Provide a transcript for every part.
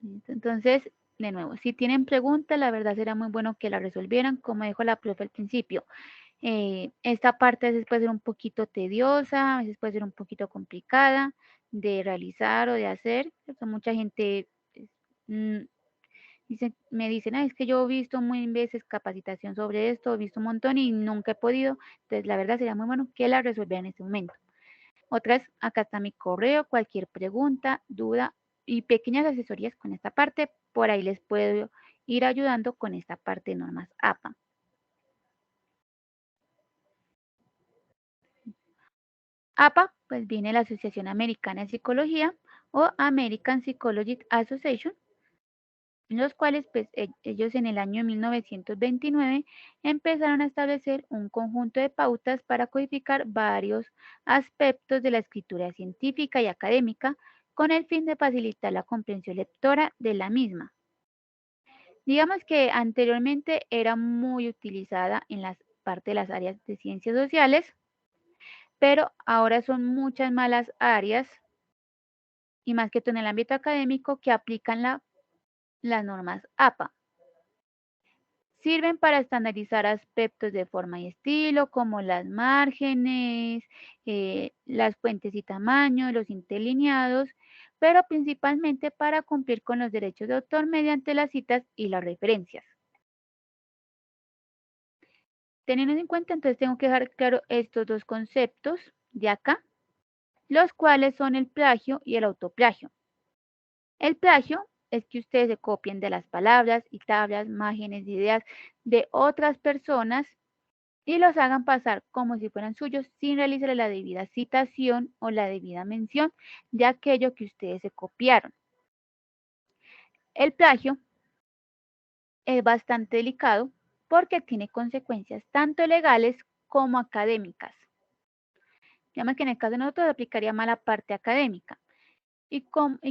¿Listo? Entonces, de nuevo, si tienen preguntas, la verdad será muy bueno que la resolvieran, como dijo la profe al principio. Esta parte a veces puede ser un poquito tediosa, a veces puede ser un poquito complicada de realizar o de hacer. Mucha gente pues, me dicen, es que yo he visto muy veces capacitación sobre esto, he visto un montón y nunca he podido. Entonces, la verdad sería muy bueno que la resolvieran en este momento. Otras, acá está mi correo, cualquier pregunta, duda y pequeñas asesorías con esta parte, por ahí les puedo ir ayudando con esta parte de normas APA. APA, pues viene la Asociación Americana de Psicología o American Psychological Association, los cuales pues ellos en el año 1929 empezaron a establecer un conjunto de pautas para codificar varios aspectos de la escritura científica y académica con el fin de facilitar la comprensión lectora de la misma. Digamos que anteriormente era muy utilizada en la parte de las áreas de ciencias sociales, pero ahora son muchas malas áreas y más que todo en el ámbito académico que aplican las normas APA. Sirven para estandarizar aspectos de forma y estilo, como las márgenes, las fuentes y tamaños, los interlineados, pero principalmente para cumplir con los derechos de autor mediante las citas y las referencias. Teniendo en cuenta, entonces tengo que dejar claro estos dos conceptos de acá, los cuales son el plagio y el autoplagio. El plagio es que ustedes se copien de las palabras y tablas, imágenes, ideas de otras personas y los hagan pasar como si fueran suyos sin realizar la debida citación o la debida mención de aquello que ustedes se copiaron. El plagio es bastante delicado porque tiene consecuencias tanto legales como académicas. Digamos que en el caso de nosotros aplicaría más la parte académica. ¿Y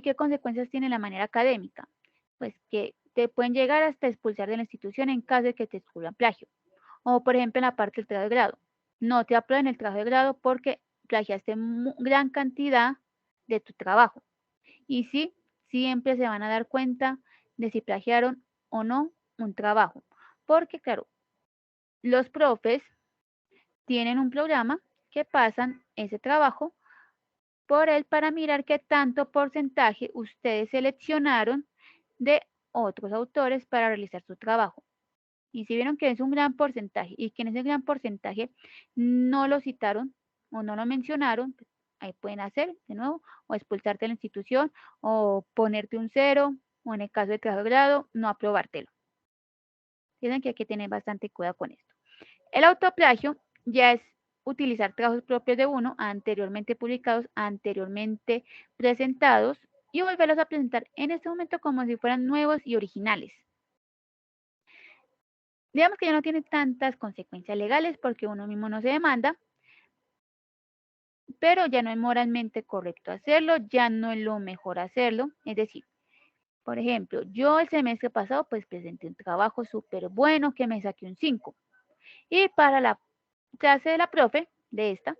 qué consecuencias tiene la manera académica? Pues que te pueden llegar hasta expulsar de la institución en caso de que te descubran plagio. O por ejemplo en la parte del trabajo de grado. No te aprueben el trabajo de grado porque plagiaste gran cantidad de tu trabajo. Y sí, siempre se van a dar cuenta de si plagiaron o no un trabajo. Porque claro, los profes tienen un programa que pasan ese trabajo por él para mirar qué tanto porcentaje ustedes seleccionaron de otros autores para realizar su trabajo. Y si vieron que es un gran porcentaje y que en ese gran porcentaje no lo citaron o no lo mencionaron, pues ahí pueden hacer de nuevo o expulsarte de la institución o ponerte un 0 o en el caso de trabajo de grado no aprobártelo. Tienen que hay que tener bastante cuidado con esto. El autoplagio ya es utilizar trabajos propios de uno, anteriormente publicados, anteriormente presentados, y volverlos a presentar en este momento como si fueran nuevos y originales. Digamos que ya no tiene tantas consecuencias legales porque uno mismo no se demanda, pero ya no es moralmente correcto hacerlo, ya no es lo mejor hacerlo. Es decir, por ejemplo, yo el semestre pasado pues presenté un trabajo súper bueno que me saqué un 5 y para la clase de la profe de esta,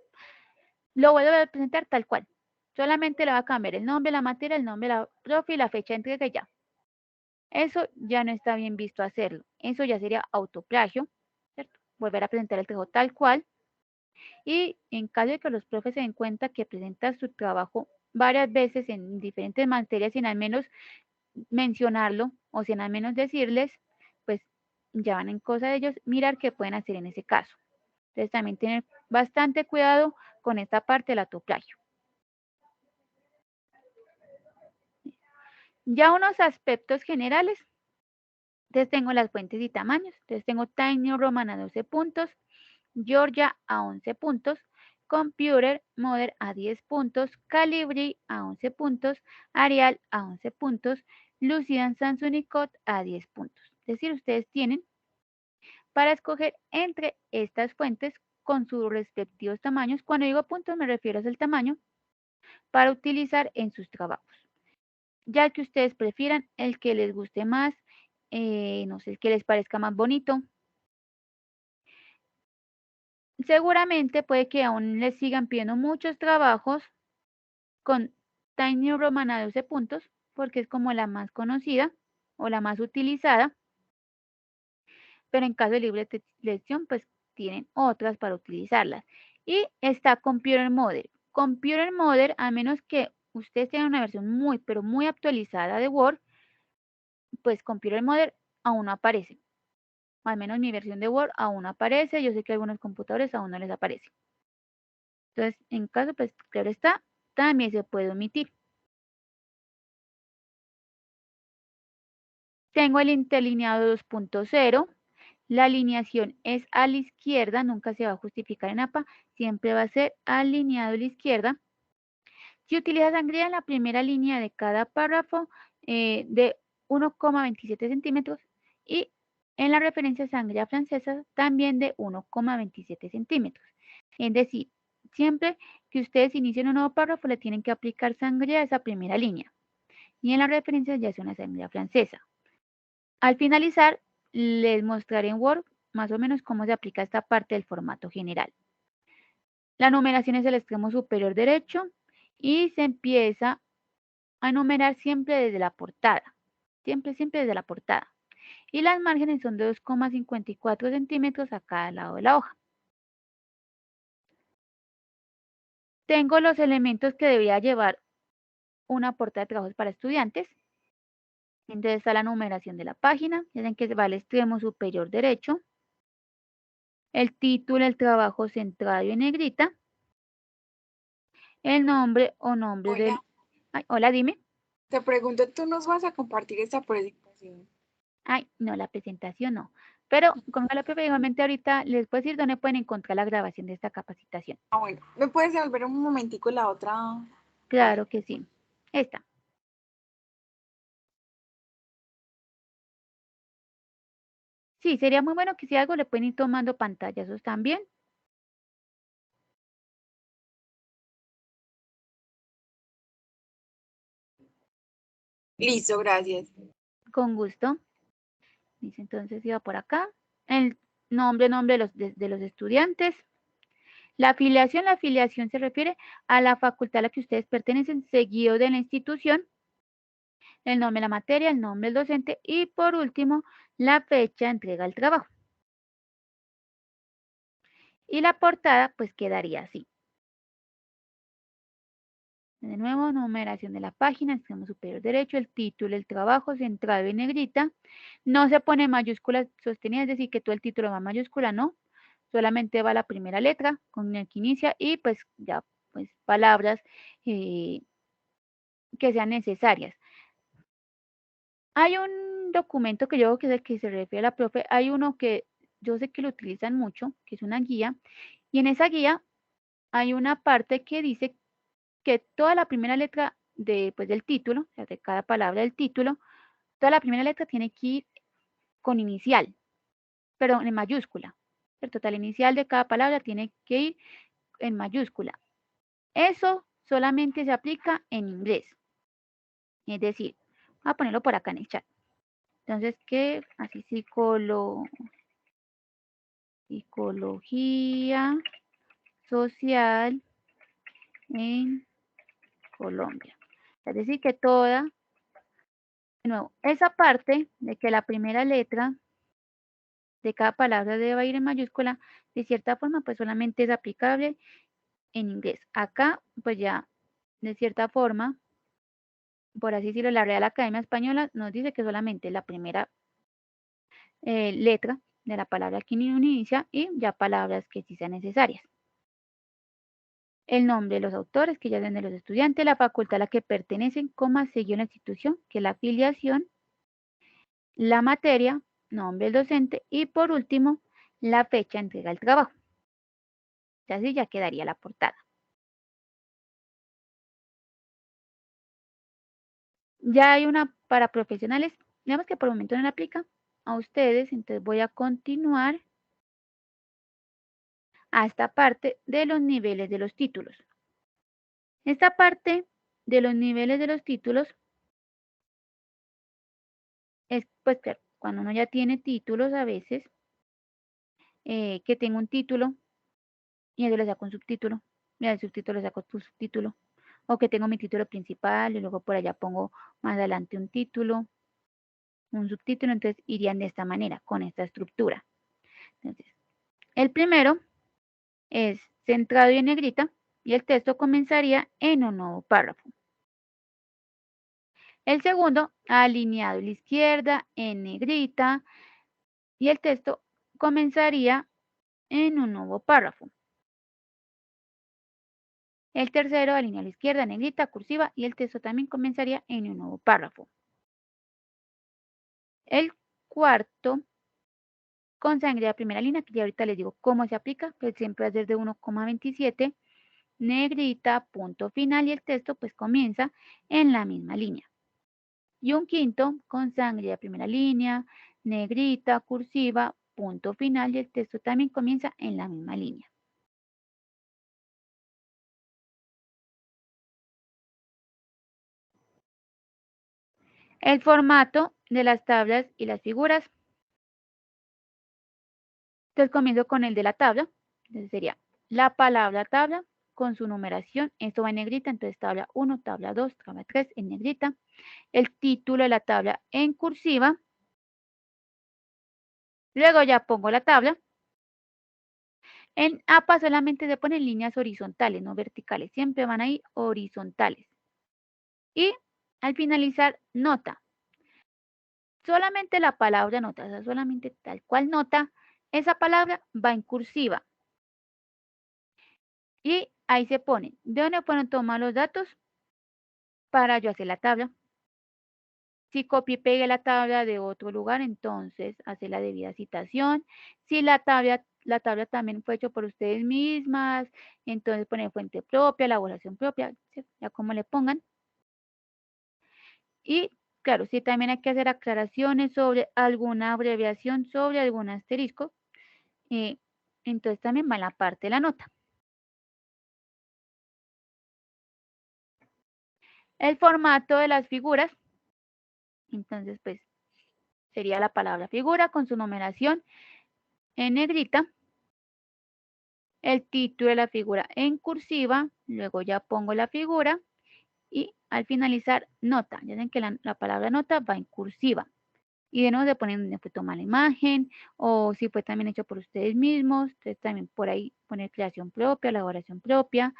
lo vuelvo a presentar tal cual. Solamente le va a cambiar el nombre, la materia, el nombre, la profe y la fecha de entrega y ya. Eso ya no está bien visto hacerlo. Eso ya sería autoplagio, ¿cierto? Volver a presentar el trabajo tal cual. Y en caso de que los profes se den cuenta que presentas su trabajo varias veces en diferentes materias sin al menos mencionarlo o sin al menos decirles, pues ya van en cosa de ellos mirar qué pueden hacer en ese caso. Entonces también tener bastante cuidado con esta parte del autoplagio. Ya unos aspectos generales. Entonces tengo las fuentes y tamaños. Entonces tengo Times New Roman a 12 puntos, Georgia a 11 puntos, Computer Modern a 10 puntos, Calibri a 11 puntos, Arial a 11 puntos, Lucian Sans Unicode a 10 puntos. Es decir, ustedes tienen para escoger entre estas fuentes con sus respectivos tamaños. Cuando digo puntos me refiero al tamaño para utilizar en sus trabajos. Ya que ustedes prefieran el que les guste más, no sé, el que les parezca más bonito. Seguramente puede que aún les sigan pidiendo muchos trabajos con Tiny Roman a 12 puntos, porque es como la más conocida o la más utilizada, pero en caso de libre lección, pues tienen otras para utilizarlas. Y está Computer Model. Computer Model, a menos que ustedes tengan una versión muy, pero muy actualizada de Word, pues Computer Model aún no aparece. Al menos mi versión de Word aún no aparece. Yo sé que algunos computadores aún no les aparece. Entonces, en caso, pues claro está, también se puede omitir. Tengo el interlineado 2.0. La alineación es a la izquierda, nunca se va a justificar en APA, siempre va a ser alineado a la izquierda. Si utiliza sangría en la primera línea de cada párrafo de 1,27 centímetros y en la referencia sangría francesa también de 1,27 centímetros. Es decir, siempre que ustedes inicien un nuevo párrafo le tienen que aplicar sangría a esa primera línea. Y en la referencia ya es una sangría francesa. Al finalizar, les mostraré en Word más o menos cómo se aplica esta parte del formato general. La numeración es el extremo superior derecho y se empieza a numerar siempre desde la portada. Siempre desde la portada. Y las márgenes son de 2,54 centímetros a cada lado de la hoja. Tengo los elementos que debía llevar una portada de trabajos para estudiantes. Entonces está la numeración de la página, ya ven que va al extremo superior derecho. El título, el trabajo centrado en negrita. El nombre o nombre Hola, del... Ay, hola, dime. te pregunto, ¿tú nos vas a compartir esta presentación? Ay, no, la presentación no. Pero como la profe, igualmente ahorita les puedo decir dónde pueden encontrar la grabación de esta capacitación. Ah, bueno, ¿me puedes devolver un momentico la otra Claro página? que sí. Esta. Sí, sería muy bueno que si algo le pueden ir tomando pantallazos también. Listo, gracias. Con gusto. Dice entonces iba por acá. El nombre de los estudiantes. La afiliación se refiere a la facultad a la que ustedes pertenecen, seguido de la institución, el nombre de la materia, el nombre del docente y por último, la fecha de entrega del trabajo. Y la portada pues quedaría así. De nuevo, numeración de la página, extremo superior derecho, el título, el trabajo centrado en negrita. No se pone mayúsculas sostenidas, es decir, que todo el título va en mayúscula, no. Solamente va la primera letra con el que inicia y pues ya pues palabras que sean necesarias. Hay un documento que yo creo que se refiere a la profe, hay uno que yo sé que lo utilizan mucho, que es una guía, y en esa guía hay una parte que dice que toda la primera letra del título, o sea, de cada palabra del título, toda la primera letra tiene que ir con inicial, pero en mayúscula. El total inicial de cada palabra tiene que ir en mayúscula. Eso solamente se aplica en inglés. Es decir, voy a ponerlo por acá en el chat. Entonces, que así psicología social en Colombia. Es decir, que toda, de nuevo, esa parte de que la primera letra de cada palabra debe ir en mayúscula, de cierta forma, pues solamente es aplicable en inglés. Acá, pues ya, de cierta forma, por así decirlo, la Real Academia Española nos dice que solamente la primera letra de la palabra que inicia y ya palabras que sí sean necesarias. El nombre de los autores, que ya ven de los estudiantes, la facultad a la que pertenecen, coma, seguido la institución, que es la afiliación, la materia, nombre del docente y por último, la fecha de entrega del trabajo. Así ya quedaría la portada. Ya hay una para profesionales, digamos que por el momento no la aplica a ustedes, entonces voy a continuar a esta parte de los niveles de los títulos. Esta parte de los niveles de los títulos es, pues claro, cuando uno ya tiene títulos a veces, que tengo un título y eso le saco un subtítulo, y al subtítulo le saco tu subtítulo, O que tengo mi título principal y luego por allá pongo más adelante un título, un subtítulo, entonces irían de esta manera, con esta estructura. Entonces, el primero es centrado y en negrita y el texto comenzaría en un nuevo párrafo. El segundo, alineado a la izquierda en negrita y el texto comenzaría en un nuevo párrafo. El tercero, alineado a la izquierda, negrita, cursiva y el texto también comenzaría en un nuevo párrafo. El cuarto, con sangre de primera línea, que ya ahorita les digo cómo se aplica, pues siempre va a ser de 1,27, negrita, punto final y el texto pues comienza en la misma línea. Y un quinto, con sangre de primera línea, negrita, cursiva, punto final y el texto también comienza en la misma línea. El formato de las tablas y las figuras. Entonces comienzo con el de la tabla. Entonces sería la palabra tabla con su numeración. Esto va en negrita, entonces tabla 1, tabla 2, tabla 3 en negrita. El título de la tabla en cursiva. Luego ya pongo la tabla. En APA solamente se ponen líneas horizontales, no verticales. Siempre van a ir horizontales. Y al finalizar, nota. Solamente la palabra nota, o sea, solamente tal cual nota, esa palabra va en cursiva. Y ahí se pone, ¿de dónde pueden tomar los datos? Para yo hacer la tabla. Si copio y pegue la tabla de otro lugar, entonces hace la debida citación. Si la tabla también fue hecha por ustedes mismas, entonces poner fuente propia, elaboración propia, ¿sí? Ya como le pongan. Y claro, si también hay que hacer aclaraciones sobre alguna abreviación, sobre algún asterisco, entonces también va en la parte de la nota. El formato de las figuras, entonces pues sería la palabra figura con su numeración en negrita, el título de la figura en cursiva, luego ya pongo la figura y al finalizar nota. Ya ven que la palabra nota va en cursiva. Y de nuevo se ponen donde fue tomar la imagen o si fue también hecho por ustedes mismos. Entonces también por ahí poner creación propia, elaboración propia.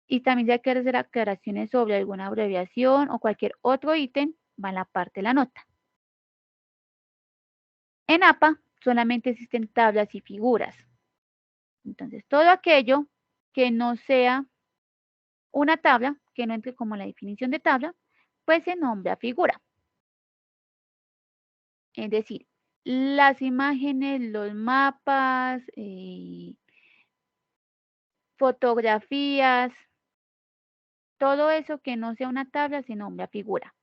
Y también si hay que hacer aclaraciones sobre alguna abreviación o cualquier otro ítem, va en la parte de la nota. En APA solamente existen tablas y figuras. Entonces, todo aquello que no sea una tabla, que no entre como la definición de tabla, pues se nombra figura. Es decir, las imágenes, los mapas, fotografías, todo eso que no sea una tabla se nombra figura.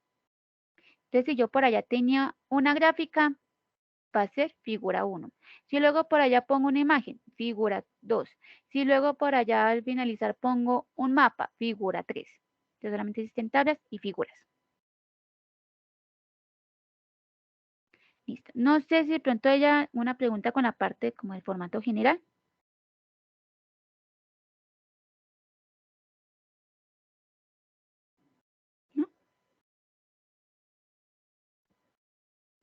Entonces, si yo por allá tenía una gráfica, va a ser figura 1. Si luego por allá pongo una imagen, figura 2. Si luego por allá al finalizar pongo un mapa, figura 3. Entonces solamente existen tablas y figuras. Listo. No sé si de pronto haya una pregunta con la parte como el formato general. ¿No?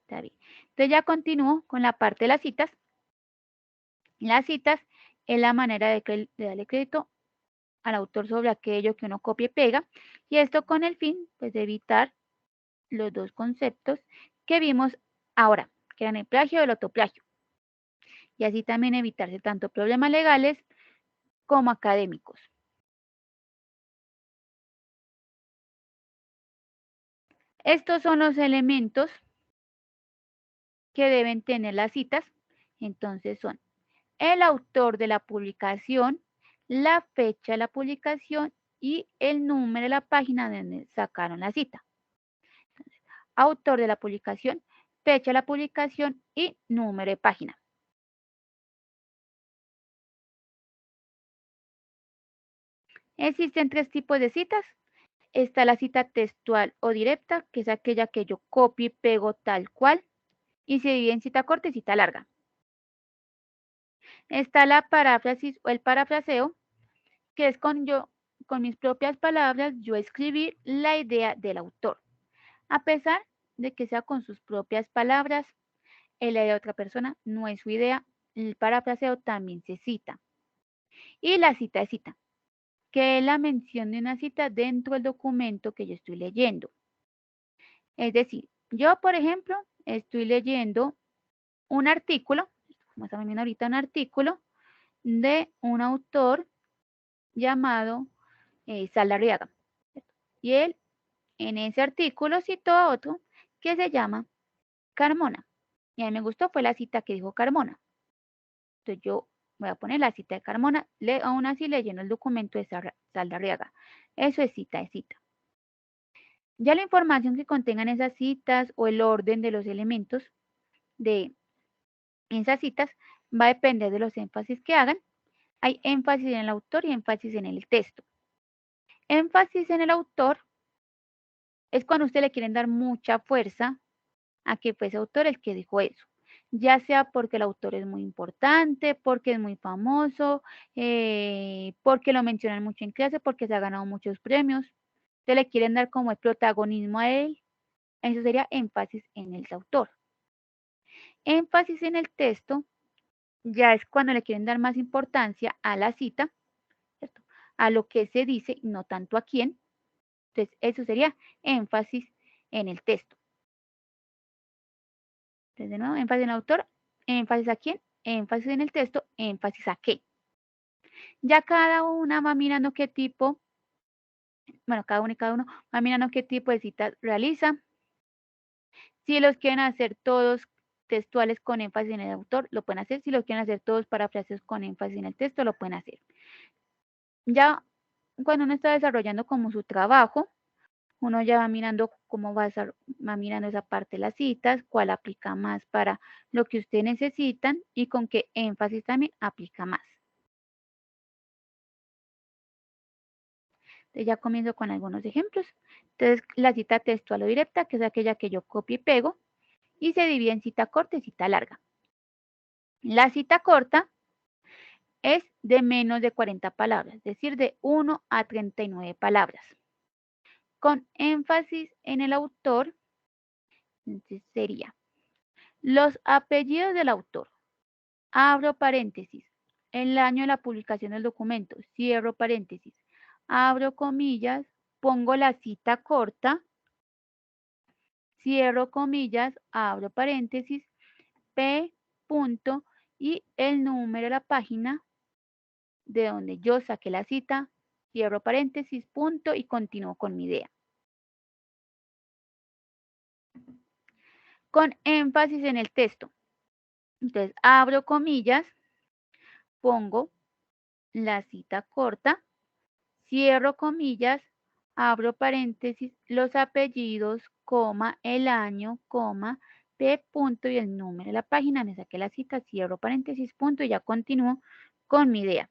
Está bien. Entonces ya continúo con la parte de las citas. Las citas es la manera de darle crédito al autor sobre aquello que uno copia y pega. Y esto con el fin pues, de evitar los dos conceptos que vimos ahora, que eran el plagio y el autoplagio. Y así también evitarse tanto problemas legales como académicos. Estos son los elementos que deben tener las citas. Entonces son el autor de la publicación, la fecha de la publicación y el número de la página donde sacaron la cita. Entonces, autor de la publicación, fecha de la publicación y número de página. Existen tres tipos de citas. Está la cita textual o directa, que es aquella que yo copio y pego tal cual, y se divide en cita corta y cita larga. Está la paráfrasis o el parafraseo, que es con mis propias palabras, yo escribir la idea del autor. A pesar de que sea con sus propias palabras, la idea de otra persona no es su idea, el parafraseo también se cita. Y la cita es cita, que es la mención de una cita dentro del documento que yo estoy leyendo. Es decir, yo, por ejemplo, estoy leyendo un artículo, como estamos viendo ahorita, un artículo de un autor llamado Saldarriaga. Y él en ese artículo citó a otro que se llama Carmona. Y a mí me gustó, fue la cita que dijo Carmona. Entonces yo voy a poner la cita de Carmona, aún así leyendo el documento de Saldarriaga. Eso es cita de cita. Ya la información que contengan esas citas o el orden de los elementos de esas citas va a depender de los énfasis que hagan. Hay énfasis en el autor y énfasis en el texto. Énfasis en el autor es cuando usted le quieren dar mucha fuerza a que fue ese autor el que dijo eso, ya sea porque el autor es muy importante, porque es muy famoso, porque lo mencionan mucho en clase, porque se ha ganado muchos premios, se le quieren dar como el protagonismo a él, eso sería énfasis en el autor. Énfasis en el texto ya es cuando le quieren dar más importancia a la cita, ¿cierto? A lo que se dice, no tanto a quién. Entonces, eso sería énfasis en el texto. Entonces, de nuevo, énfasis en el autor, énfasis a quién, énfasis en el texto, énfasis a qué. Ya cada una va mirando qué tipo, bueno, cada uno y cada uno va mirando qué tipo de citas realiza. Si los quieren hacer todos textuales con énfasis en el autor, lo pueden hacer. Si los quieren hacer todos parafraseos con énfasis en el texto, lo pueden hacer. Ya cuando uno está desarrollando como su trabajo, uno ya va mirando cómo va mirando esa parte de las citas, cuál aplica más para lo que ustedes necesitan y con qué énfasis también aplica más. Entonces ya comienzo con algunos ejemplos. Entonces la cita textual o directa, que es aquella que yo copio y pego, y se divide en cita corta y cita larga. La cita corta es de menos de 40 palabras, es decir, de 1 a 39 palabras. Con énfasis en el autor, entonces sería los apellidos del autor. Abro paréntesis. El año de la publicación del documento. Cierro paréntesis. Abro comillas. Pongo la cita corta. Cierro comillas. Abro paréntesis. P. Punto. Y el número de la página de donde yo saqué la cita. Cierro paréntesis. Punto. Y continúo con mi idea. Con énfasis en el texto. Entonces, abro comillas. Pongo la cita corta. Cierro comillas, abro paréntesis, los apellidos, coma, el año, coma, P punto y el número de la página, me saqué la cita, cierro paréntesis, punto y ya continúo con mi idea.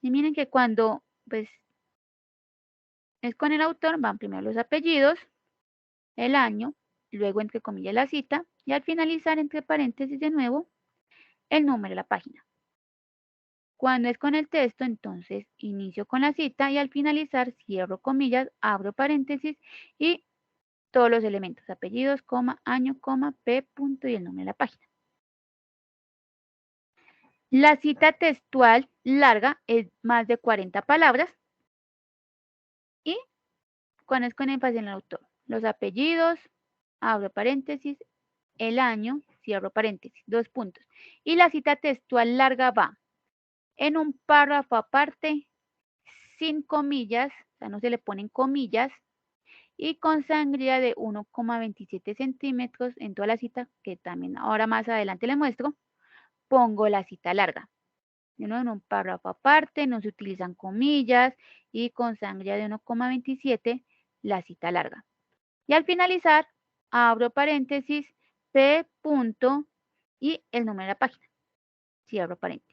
Y miren que cuando pues es con el autor, van primero los apellidos, el año, luego entre comillas la cita y al finalizar entre paréntesis de nuevo el número de la página. Cuando es con el texto, entonces inicio con la cita y al finalizar cierro comillas, abro paréntesis y todos los elementos, apellidos, coma, año, coma, P, punto y el nombre de la página. La cita textual larga es más de 40 palabras y cuando es con énfasis en el autor, los apellidos, abro paréntesis, el año, cierro paréntesis, 2 puntos. Y la cita textual larga va en un párrafo aparte, sin comillas, o sea, no se le ponen comillas, y con sangría de 1,27 centímetros en toda la cita, que también ahora más adelante le muestro, pongo la cita larga. De nuevo, en un párrafo aparte, no se utilizan comillas y con sangría de 1,27 la cita larga. Y al finalizar, abro paréntesis, P punto y el número de la página. Cierro paréntesis.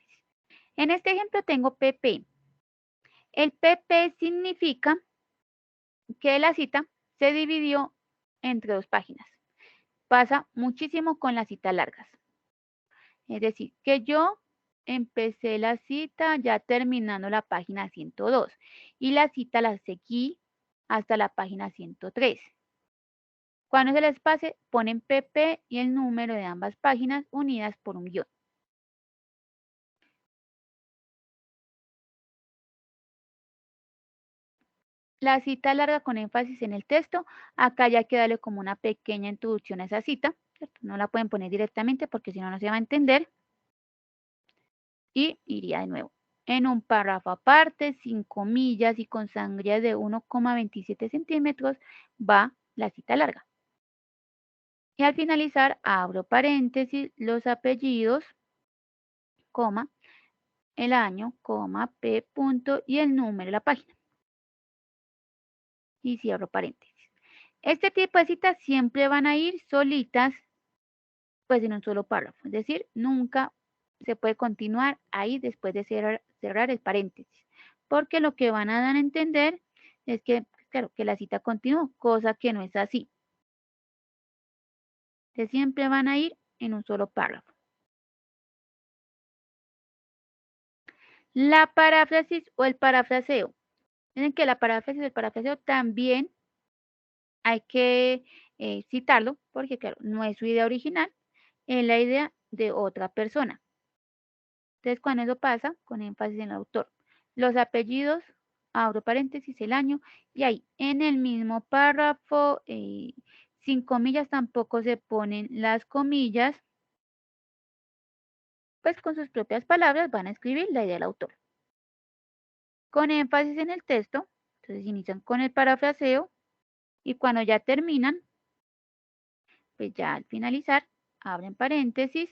En este ejemplo tengo PP. El PP significa que la cita se dividió entre 2 páginas. Pasa muchísimo con las citas largas. Es decir, que yo empecé la cita ya terminando la página 102 y la cita la seguí hasta la página 103. Cuando se les pase, ponen PP y el número de ambas páginas unidas por un guión. La cita larga con énfasis en el texto, acá ya hay que darle como una pequeña introducción a esa cita, ¿cierto? No la pueden poner directamente porque si no, no se va a entender. Y iría de nuevo. En un párrafo aparte, sin comillas y con sangría de 1,27 centímetros, va la cita larga. Y al finalizar, abro paréntesis, los apellidos, coma, el año, coma, P punto y el número de la página. Y cierro paréntesis. Este tipo de citas siempre van a ir solitas, pues en un solo párrafo. Es decir, nunca se puede continuar ahí después de cerrar el paréntesis. Porque lo que van a dar a entender es que, claro, que la cita continuó, cosa que no es así. Que siempre van a ir en un solo párrafo. La paráfrasis o el parafraseo. Miren que la paráfrasis o el parafraseo también hay que citarlo porque, claro, no es su idea original, es la idea de otra persona. Entonces, cuando eso pasa, con énfasis en el autor. Los apellidos, abro paréntesis, el año, y ahí en el mismo párrafo, sin comillas tampoco se ponen las comillas, pues con sus propias palabras van a escribir la idea del autor. Con énfasis en el texto, entonces inician con el parafraseo, y cuando ya terminan, pues ya al finalizar, abren paréntesis,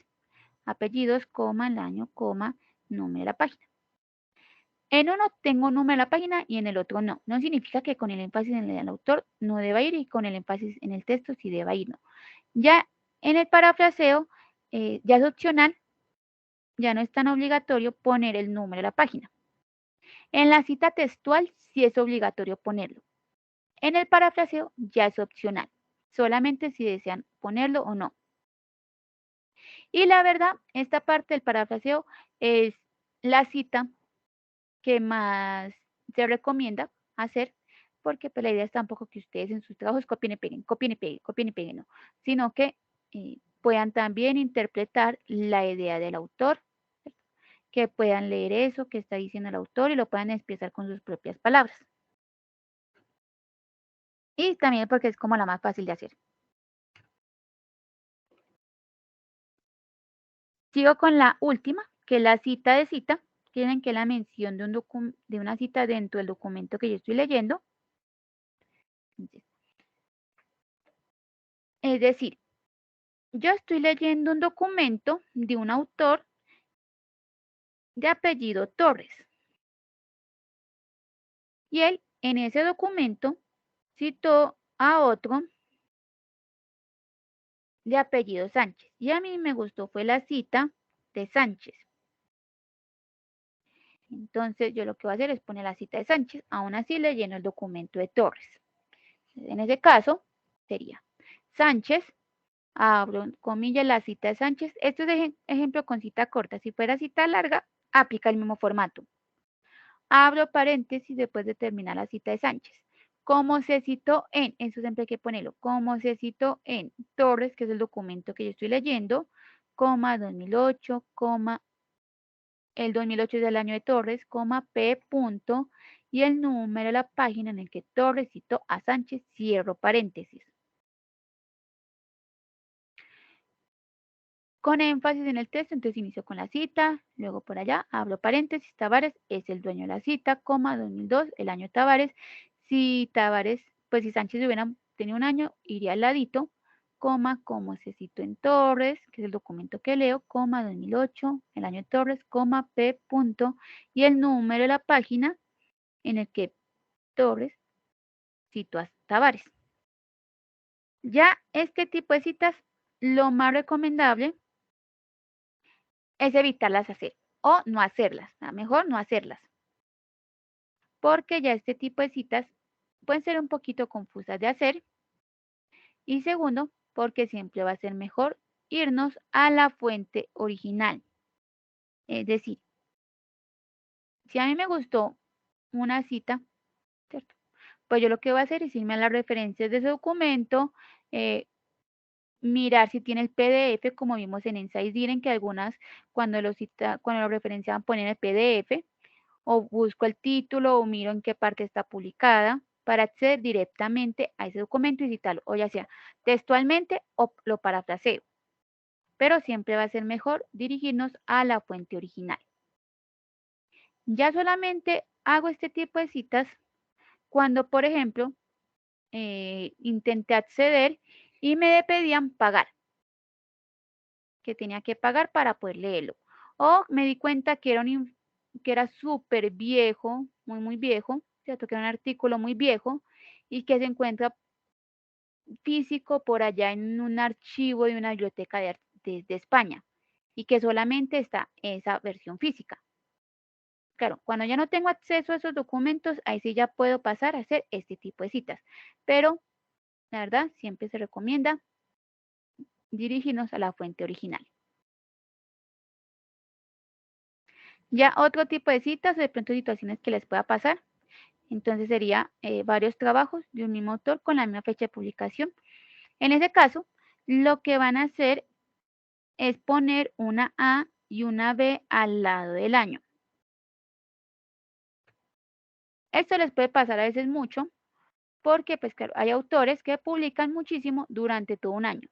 apellidos, coma, el año, coma, número de la página. En uno tengo número de la página y en el otro no. No significa que con el énfasis en el autor no deba ir y con el énfasis en el texto sí deba ir, no. Ya en el parafraseo ya es opcional, ya no es tan obligatorio poner el número de la página. En la cita textual sí es obligatorio ponerlo. En el parafraseo ya es opcional, solamente si desean ponerlo o no. Y la verdad, esta parte del parafraseo es la cita que más se recomienda hacer, porque pues la idea es tampoco que ustedes en sus trabajos copien y peguen, copien y peguen, copien y peguen, no, sino que puedan también interpretar la idea del autor, que puedan leer eso que está diciendo el autor y lo puedan expresar con sus propias palabras. Y también porque es como la más fácil de hacer. Sigo con la última, que es la cita de cita. Tienen que la mención de una cita dentro del documento que yo estoy leyendo. Es decir, yo estoy leyendo un documento de un autor de apellido Torres. Y él en ese documento citó a otro de apellido Sánchez. Y a mí me gustó fue la cita de Sánchez. Entonces yo lo que voy a hacer es poner la cita de Sánchez. Aún así le lleno el documento de Torres. En ese caso sería Sánchez, abro comillas la cita de Sánchez. Esto es ejemplo con cita corta. Si fuera cita larga, aplica el mismo formato. Abro paréntesis después de terminar la cita de Sánchez. Como se citó eso siempre hay que ponerlo, como se citó en Torres, que es el documento que yo estoy leyendo, coma 2008, coma, el 2008 es el año de Torres, coma P punto, y el número de la página en el que Torres citó a Sánchez, cierro paréntesis. Con énfasis en el texto, entonces inicio con la cita, luego por allá, abro paréntesis, Tavares es el dueño de la cita, coma, 2002, el año Tavares. Si Tavares, pues si Sánchez hubiera tenido un año, iría al ladito, coma, como se citó en Torres, que es el documento que leo, coma, 2008, el año de Torres, coma, P punto, y el número de la página en el que Torres citó a Tavares. Ya este tipo de citas, lo más recomendable es evitarlas hacer o no hacerlas, mejor no hacerlas, porque ya este tipo de citas pueden ser un poquito confusas de hacer y segundo, porque siempre va a ser mejor irnos a la fuente original. Es decir, si a mí me gustó una cita, ¿cierto? Pues yo lo que voy a hacer es irme a las referencias de ese documento, mirar si tiene el PDF, como vimos en Insider, en que algunas cuando cuando lo referenciaban ponen el PDF, o busco el título o miro en qué parte está publicada para acceder directamente a ese documento y citarlo, o ya sea textualmente o lo parafraseo. Pero siempre va a ser mejor dirigirnos a la fuente original. Ya solamente hago este tipo de citas cuando, por ejemplo, intenté acceder y me pedían pagar, que tenía que pagar para poder leerlo. O me di cuenta que era súper viejo, muy viejo, ¿cierto? Que era un artículo muy viejo y que se encuentra físico por allá en un archivo de una biblioteca de España y que solamente está esa versión física. Claro, cuando ya no tengo acceso a esos documentos, ahí sí ya puedo pasar a hacer este tipo de citas. Pero, la verdad, siempre se recomienda dirigirnos a la fuente original. Ya otro tipo de citas, de pronto situaciones que les pueda pasar. Entonces sería varios trabajos de un mismo autor con la misma fecha de publicación. En ese caso, lo que van a hacer es poner una A y una B al lado del año. Esto les puede pasar a veces mucho porque, pues claro, hay autores que publican muchísimo durante todo un año.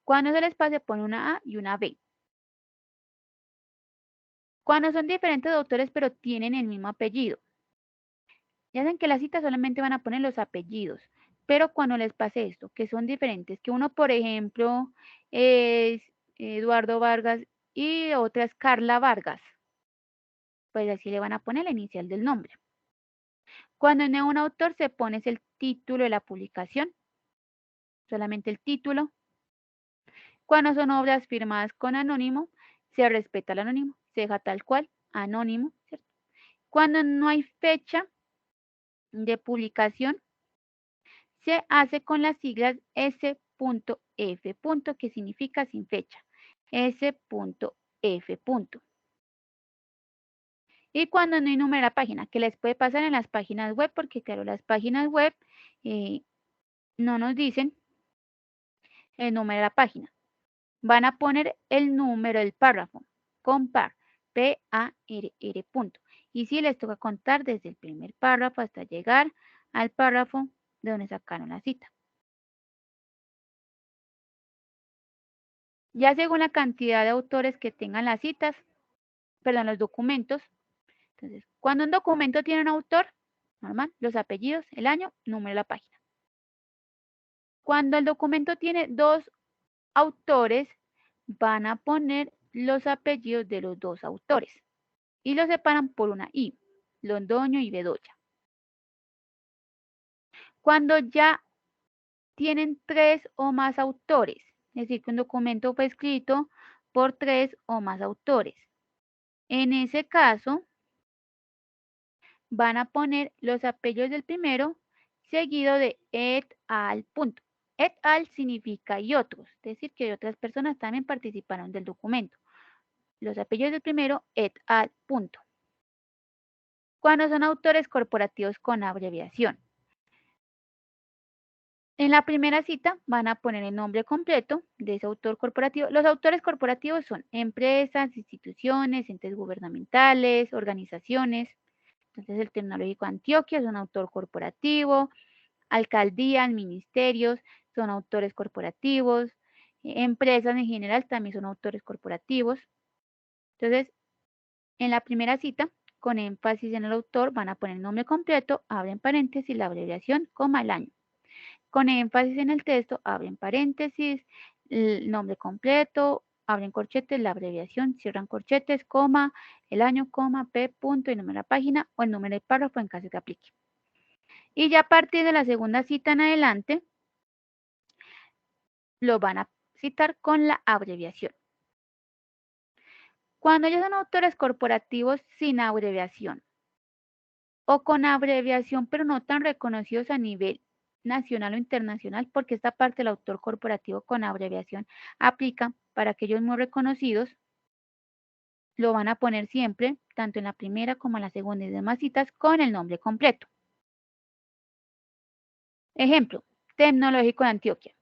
Cuando se les pase, pone una A y una B. Cuando son diferentes autores, pero tienen el mismo apellido. Ya saben que las citas solamente van a poner los apellidos, pero cuando les pase esto, que son diferentes, que uno, por ejemplo, es Eduardo Vargas y otra es Carla Vargas, pues así le van a poner la inicial del nombre. Cuando en un autor se pone el título de la publicación, solamente el título. Cuando son obras firmadas con anónimo, se respeta el anónimo, se deja tal cual, anónimo, ¿cierto? Cuando no hay fecha de publicación, se hace con las siglas S.F. que significa sin fecha. S.F. Y cuando no hay número de la página, que les puede pasar en las páginas web, porque claro, las páginas web no nos dicen el número de la página. Van a poner el número del párrafo con par, P-A-R-R. Y si les toca contar desde el primer párrafo hasta llegar al párrafo de donde sacaron la cita. Ya según la cantidad de autores que tengan las citas, perdón, los documentos. Entonces, cuando un documento tiene un autor, normal, los apellidos, el año, número de la página. Cuando el documento tiene dos autores, van a poner los apellidos de los dos autores y los separan por una I, Londoño y Bedoya. Cuando ya tienen tres o más autores, es decir, que un documento fue escrito por tres o más autores. En ese caso, van a poner los apellidos del primero seguido de et al. Et al significa y otros, es decir, que otras personas también participaron del documento. Los apellidos del primero, et al. Cuando son autores corporativos con abreviación. En la primera cita van a poner el nombre completo de ese autor corporativo. Los autores corporativos son empresas, instituciones, entes gubernamentales, organizaciones. Entonces, el Tecnológico de Antioquia es un autor corporativo, alcaldías, ministerios son autores corporativos, empresas en general también son autores corporativos. Entonces, en la primera cita, con énfasis en el autor, van a poner el nombre completo, abren paréntesis, la abreviación, coma, el año. Con énfasis en el texto, abren paréntesis, el nombre completo, abren corchetes, la abreviación, cierran corchetes, coma, el año, coma, p, punto, el número de la página o el número del párrafo en caso que aplique. Y ya a partir de la segunda cita en adelante, lo van a citar con la abreviación. Cuando ellos son autores corporativos sin abreviación o con abreviación pero no tan reconocidos a nivel nacional o internacional, porque esta parte del autor corporativo con abreviación aplica para aquellos muy reconocidos, lo van a poner siempre, tanto en la primera como en la segunda y demás citas, con el nombre completo. Ejemplo, Tecnológico de Antioquia.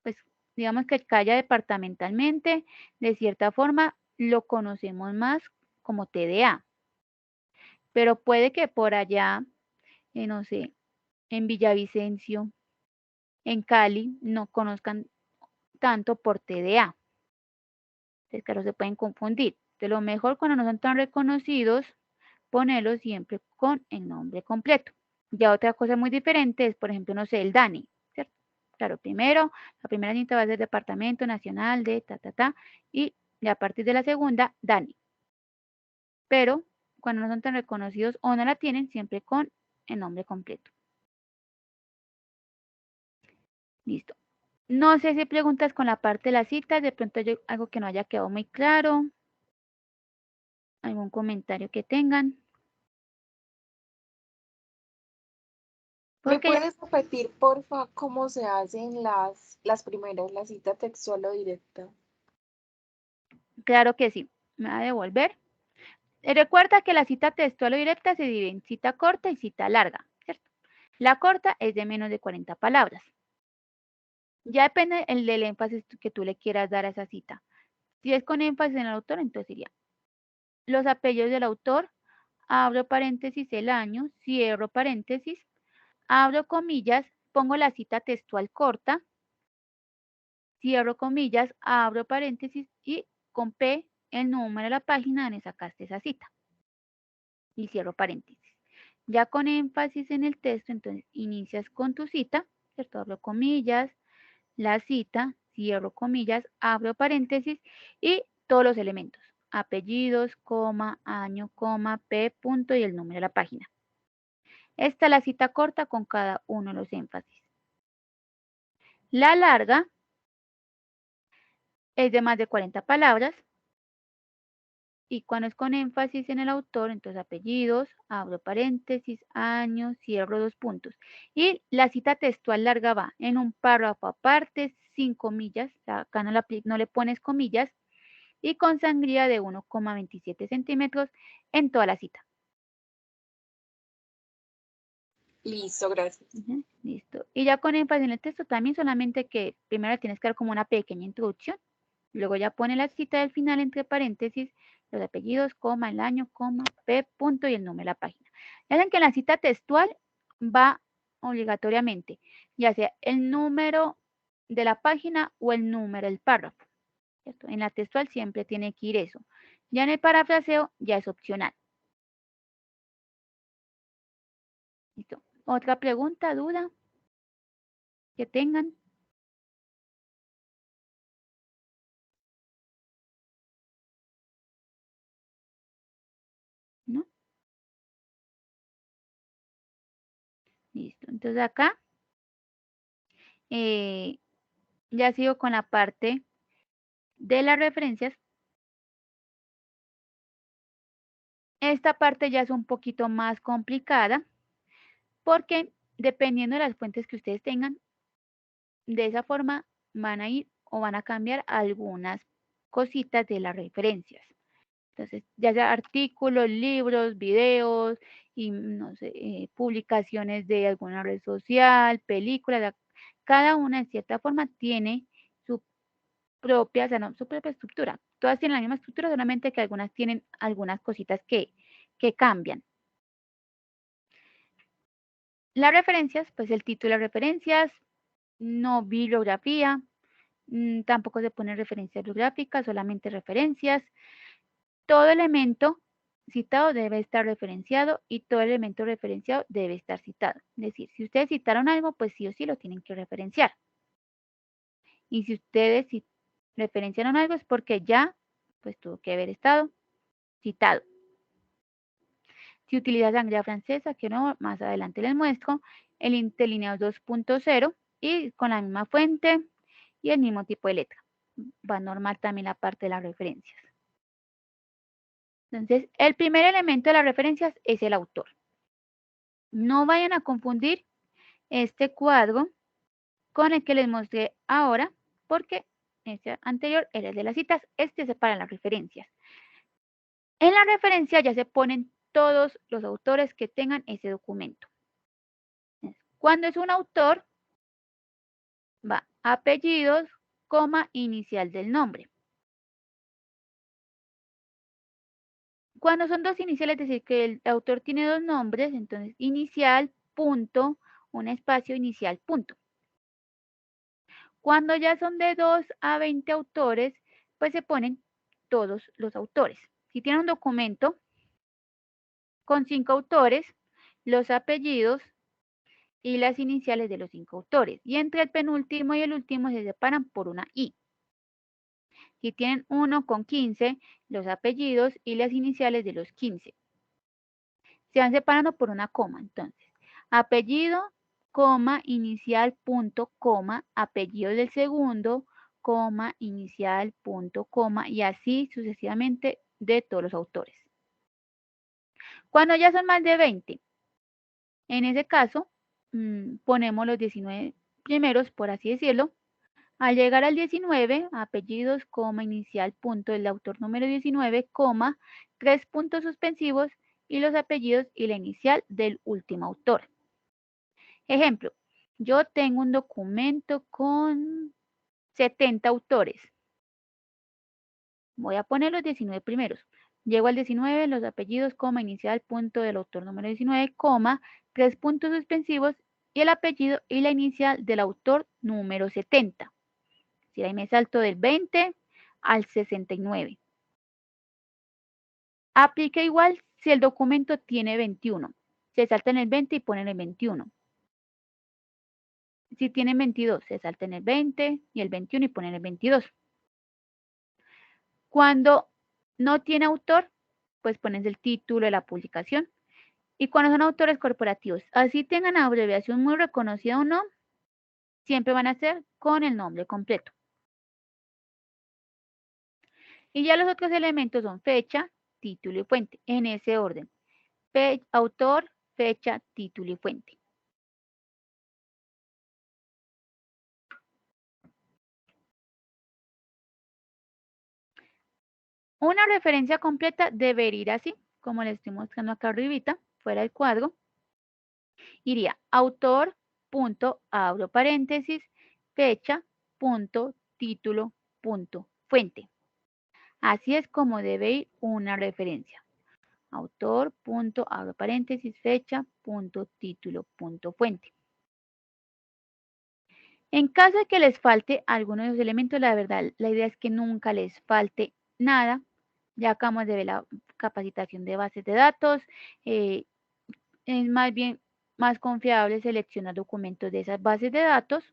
Pues digamos que calla departamentalmente, de cierta forma lo conocemos más como TDA. Pero puede que por allá, no sé, en Villavicencio, en Cali, no conozcan tanto por TDA. Entonces, claro, se pueden confundir. De lo mejor cuando no son tan reconocidos, ponerlos siempre con el nombre completo. Ya otra cosa muy diferente es, por ejemplo, no sé, el DANI, ¿cierto? Claro, primero, la primera cita va a ser Departamento Nacional de y a partir de la segunda, DANI. Pero cuando no son tan reconocidos o no la tienen, siempre con el nombre completo. Listo. No sé si preguntas con la parte de las citas, de pronto algo que no haya quedado muy claro, algún comentario que tengan. ¿Me puedes repetir, porfa, cómo se hacen las primeras, la cita textual o directa? Claro que sí. Me va a devolver. Recuerda que la cita textual o directa se divide en cita corta y cita larga, ¿cierto? La corta es de menos de 40 palabras. Ya depende del énfasis que tú le quieras dar a esa cita. Si es con énfasis en el autor, entonces sería los apellidos del autor, abro paréntesis el año, cierro paréntesis, abro comillas, pongo la cita textual corta, cierro comillas, abro paréntesis y con P el número de la página donde sacaste esa cita. Y cierro paréntesis. Ya con énfasis en el texto, entonces inicias con tu cita, ¿cierto? Abro comillas, la cita, cierro comillas, abro paréntesis y todos los elementos. Apellidos, coma, año, coma, P, punto y el número de la página. Esta es la cita corta con cada uno de los énfasis. La larga es de más de 40 palabras y cuando es con énfasis en el autor, entonces apellidos, abro paréntesis, año, cierro dos puntos. Y la cita textual larga va en un párrafo aparte, sin comillas, acá no le pones comillas, y con sangría de 1,27 centímetros en toda la cita. Listo, gracias. Listo. Y ya con énfasis en el texto también, solamente que primero tienes que dar como una pequeña introducción. Luego ya pone la cita del final entre paréntesis, los apellidos, coma, el año, coma, P, punto y el número de la página. Ya saben que en la cita textual va obligatoriamente, ya sea el número de la página o el número del párrafo. ¿Cierto? En la textual siempre tiene que ir eso. Ya en el parafraseo ya es opcional. ¿Listo? ¿Otra pregunta, duda que tengan? ¿No? Listo. Entonces acá ya sigo con la parte de las referencias. Esta parte ya es un poquito más complicada porque dependiendo de las fuentes que ustedes tengan, de esa forma van a ir o van a cambiar algunas cositas de las referencias. Entonces, ya sea artículos, libros, videos y no sé, publicaciones de alguna red social, películas, cada una de cierta forma tiene su propia, o sea, no, su propia estructura. Todas tienen la misma estructura, solamente que algunas tienen algunas cositas que cambian. Las referencias, pues el título de referencias, no bibliografía, tampoco se pone referencia bibliográfica, solamente referencias. Todo elemento citado debe estar referenciado y todo elemento referenciado debe estar citado. Es decir, si ustedes citaron algo, pues sí o sí lo tienen que referenciar. Y si ustedes referenciaron algo es porque ya, pues tuvo que haber estado citado. Si utiliza sangría francesa, que no, más adelante les muestro, el interlineado 2.0 y con la misma fuente y el mismo tipo de letra. Va normal también la parte de las referencias. Entonces, el primer elemento de las referencias es el autor. No vayan a confundir este cuadro con el que les mostré ahora, porque este anterior era el de las citas, este es para las referencias. En la referencia ya se ponen todos los autores que tengan ese documento. Cuando es un autor, va apellidos, coma, inicial del nombre. Cuando son dos iniciales, es decir, que el autor tiene dos nombres, entonces inicial, punto, un espacio inicial, punto. Cuando ya son de 2 a 20 autores, pues se ponen todos los autores. Si tienen un documento con 5 autores, los apellidos y las iniciales de los 5 autores. Y entre el penúltimo y el último se separan por una I. Si tienen uno con 15, los apellidos y las iniciales de los 15. Se van separando por una coma, entonces. Apellido, coma, inicial, punto, coma, apellido del segundo, coma, inicial, punto, coma, y así sucesivamente de todos los autores. Cuando ya son más de 20, en ese caso, ponemos los 19 primeros, por así decirlo. Al llegar al 19, apellidos, coma, inicial, punto, del autor número 19, coma, 3 puntos suspensivos y los apellidos y la inicial del último autor. Ejemplo, yo tengo un documento con 70 autores. Voy a poner los 19 primeros. Llego al 19, los apellidos, coma, inicial, punto del autor número 19, coma, 3 puntos suspensivos y el apellido y la inicial del autor número 70. Si ahí me salto del 20 al 69. Aplica igual si el documento tiene 21. Se salta en el 20 y pone en el 21. Si tiene 22, se salta en el 20 y el 21 y pone en el 22. Cuando no tiene autor, pues pones el título de la publicación. Y cuando son autores corporativos, así tengan abreviación muy reconocida o no, siempre van a ser con el nombre completo. Y ya los otros elementos son fecha, título y fuente, en ese orden. Autor, fecha, título y fuente. Una referencia completa debería ir así, como le estoy mostrando acá arribita, fuera del cuadro. Iría autor, punto, abro paréntesis, fecha, punto, título, punto, fuente. Así es como debe ir una referencia. Autor, punto, abro paréntesis, fecha, punto, título, punto, fuente. En caso de que les falte alguno de los elementos, la verdad, la idea es que nunca les falte nada. Ya acabamos de ver la capacitación de bases de datos. Es más bien más confiable seleccionar documentos de esas bases de datos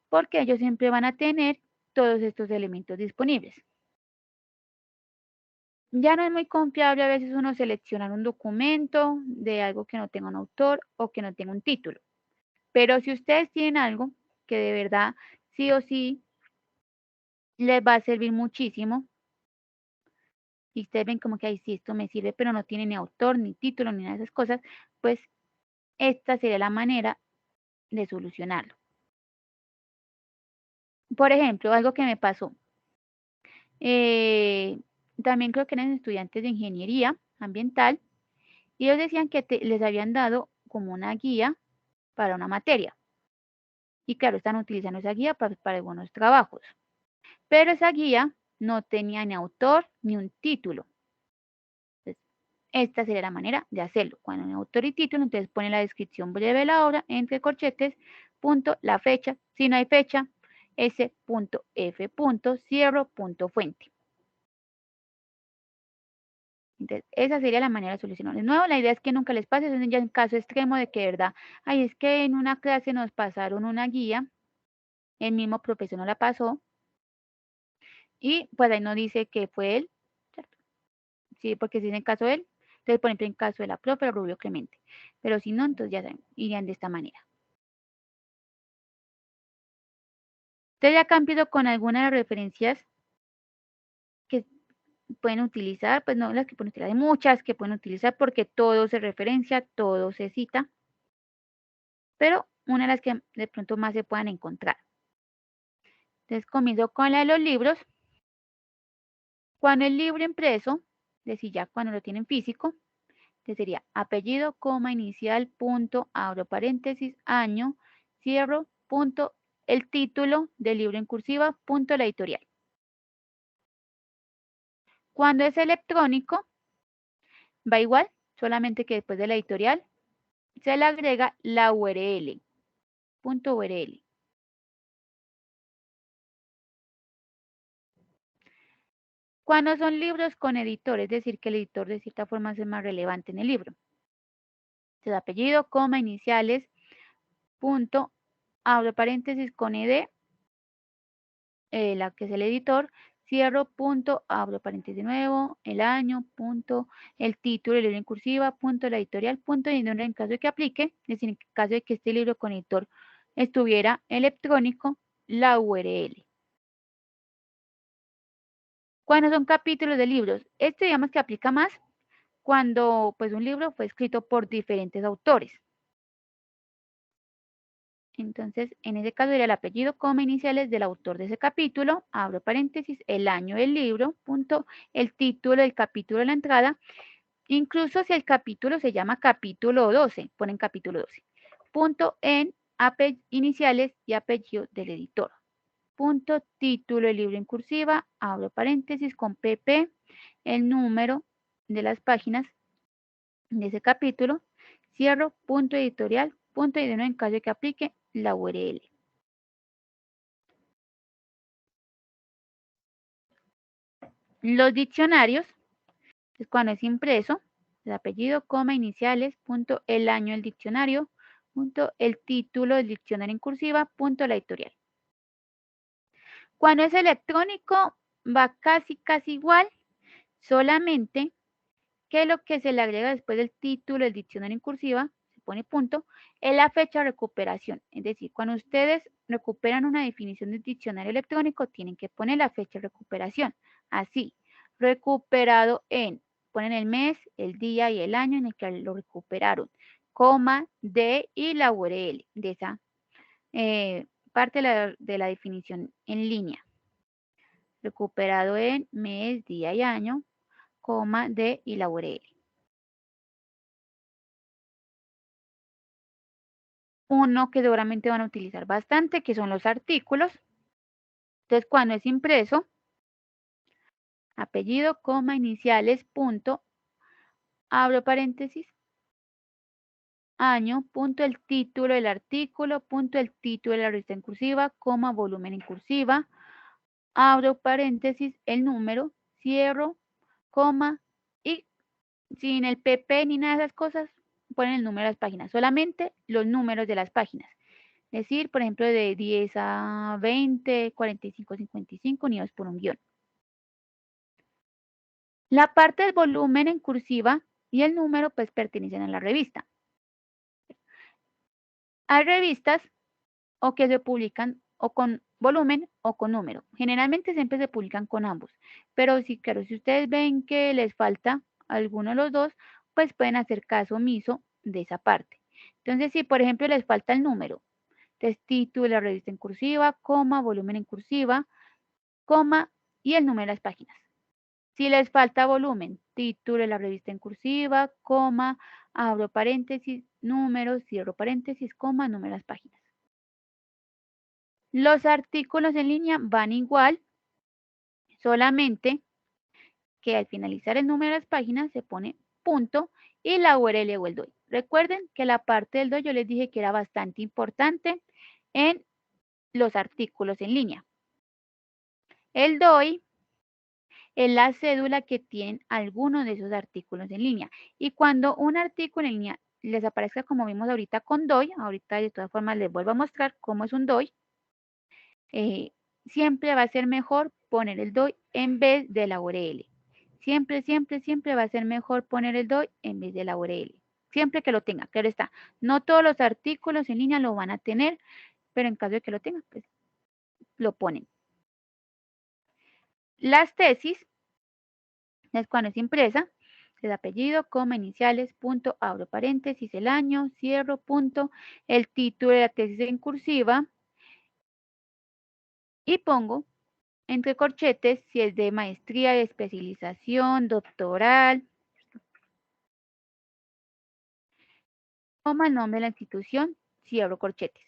porque ellos siempre van a tener todos estos elementos disponibles. Ya no es muy confiable a veces uno seleccionar un documento de algo que no tenga un autor o que no tenga un título. Pero si ustedes tienen algo que de verdad sí o sí les va a servir muchísimo, y ustedes ven como que ahí sí esto me sirve, pero no tiene ni autor, ni título, ni nada de esas cosas, pues esta sería la manera de solucionarlo. Por ejemplo, algo que me pasó. También creo que eran estudiantes de ingeniería ambiental y ellos decían que les habían dado como una guía para una materia. Y claro, están utilizando esa guía para algunos trabajos. Pero esa guía no tenía ni autor ni un título. Entonces, esta sería la manera de hacerlo. Cuando hay autor y título, entonces pone la descripción breve de la obra, entre corchetes, punto, la fecha. Si no hay fecha, s.f. cierro, punto, fuente. Entonces, esa sería la manera de solucionarlo. De nuevo, la idea es que nunca les pase, eso es ya en caso extremo de que, de verdad, ay, es que en una clase nos pasaron una guía, el mismo profesor no la pasó, y pues ahí no dice que fue él, ¿cierto? Sí, porque si es en caso de él, entonces, por ejemplo, en caso de la profe Rubio Clemente. Pero si no, entonces ya saben, irían de esta manera. Entonces, ya acá empiezo con algunas referencias que pueden utilizar, pues no las que pueden utilizar, hay muchas que pueden utilizar porque todo se referencia, todo se cita, pero una de las que de pronto más se puedan encontrar. Entonces comienzo con la de los libros. Cuando el libro impreso es decir, ya cuando lo tienen físico, que sería apellido, coma, inicial, punto, abro paréntesis, año, cierro, punto, el título del libro en cursiva, punto, la editorial. Cuando es electrónico, va igual, solamente que después de la editorial se le agrega la URL, punto URL. Cuando son libros con editor, es decir, que el editor de cierta forma es más relevante en el libro. Entonces, apellido, coma, iniciales, punto, abro paréntesis con ed, la que es el editor, cierro, punto, abro paréntesis de nuevo, el año, punto, el título, el libro en cursiva, punto, la editorial, punto, y en caso de que aplique, es decir, en caso de que este libro con editor estuviera electrónico, la URL. Cuando son capítulos de libros, este digamos que aplica más cuando pues un libro fue escrito por diferentes autores. Entonces, en ese caso sería el apellido, coma, iniciales del autor de ese capítulo, abro paréntesis, el año del libro, punto, el título del capítulo de la entrada, incluso si el capítulo se llama capítulo 12, ponen capítulo 12, punto en iniciales y apellido del editor, punto, título del libro en cursiva, abro paréntesis con pp, el número de las páginas de ese capítulo, cierro, punto editorial, punto y de nuevo en caso de que aplique la URL. Los diccionarios, es cuando es impreso, el apellido, coma, iniciales, punto, el año del diccionario, punto, el título del diccionario en cursiva, punto, la editorial. Cuando es electrónico, va casi igual, solamente que lo que se le agrega después del título del diccionario en cursiva, se pone punto, es la fecha de recuperación. Es decir, cuando ustedes recuperan una definición del diccionario electrónico, tienen que poner la fecha de recuperación. Así, recuperado en, ponen el mes, el día y el año en el que lo recuperaron, coma, de y la URL de esa parte de la definición en línea. Recuperado en mes, día y año, coma, de y la URL. Uno que seguramente van a utilizar bastante, que son los artículos. Entonces, cuando es impreso, apellido, coma, iniciales, punto, abro paréntesis, año, punto, el título del artículo, punto, el título de la revista en cursiva, coma, volumen en cursiva, abro paréntesis, el número, cierro, coma, y sin el pp ni nada de esas cosas, ponen el número de las páginas, solamente los números de las páginas. Es decir, por ejemplo, de 10 a 20, 45, 55, unidos por un guión. La parte del volumen en cursiva y el número pues pertenecen a la revista. Hay revistas o que se publican o con volumen o con número. Generalmente siempre se publican con ambos. Pero si, claro, si ustedes ven que les falta alguno de los dos, pues pueden hacer caso omiso de esa parte. Entonces, si por ejemplo les falta el número, entonces título de la revista en cursiva, coma, volumen en cursiva, coma y el número de las páginas. Si les falta volumen, título de la revista en cursiva, coma, abro paréntesis, número, cierro paréntesis, coma, número de las páginas. Los artículos en línea van igual, solamente que al finalizar el número de las páginas se pone punto y la URL o el DOI. Recuerden que la parte del DOI yo les dije que era bastante importante en los artículos en línea. El DOI es la cédula que tienen algunos de esos artículos en línea. Y cuando un artículo en línea les aparezca como vimos ahorita con DOI, ahorita de todas formas les vuelvo a mostrar cómo es un DOI, siempre va a ser mejor poner el DOI en vez de la URL. Siempre, siempre, siempre va a ser mejor poner el DOI en vez de la URL. Siempre que lo tenga, claro está. No todos los artículos en línea lo van a tener, pero en caso de que lo tengan, pues lo ponen. Las tesis, es cuando es impresa, el apellido, coma, iniciales, punto, abro paréntesis, el año, cierro, punto, el título de la tesis en cursiva y pongo entre corchetes si es de maestría, de especialización, doctoral, coma el nombre de la institución, cierro corchetes.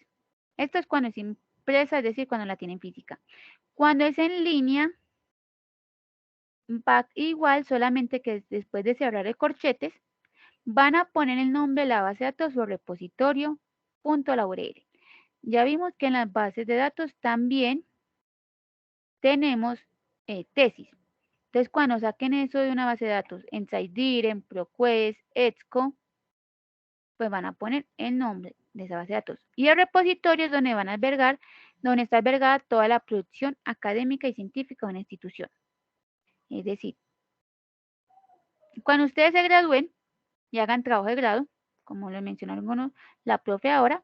Esto es cuando es impresa, es decir, cuando la tienen física. Cuando es en línea, va igual, solamente que después de cerrar el corchetes, van a poner el nombre de la base de datos o repositorio, punto la URL. Ya vimos que en las bases de datos también tenemos tesis. Entonces, cuando saquen eso de una base de datos en SciDiren, ProQuest, EBSCO, pues van a poner el nombre de esa base de datos. Y el repositorio es donde van a albergar, donde está albergada toda la producción académica y científica de una institución. Es decir, cuando ustedes se gradúen y hagan trabajo de grado, como lo mencionaron la profe ahora,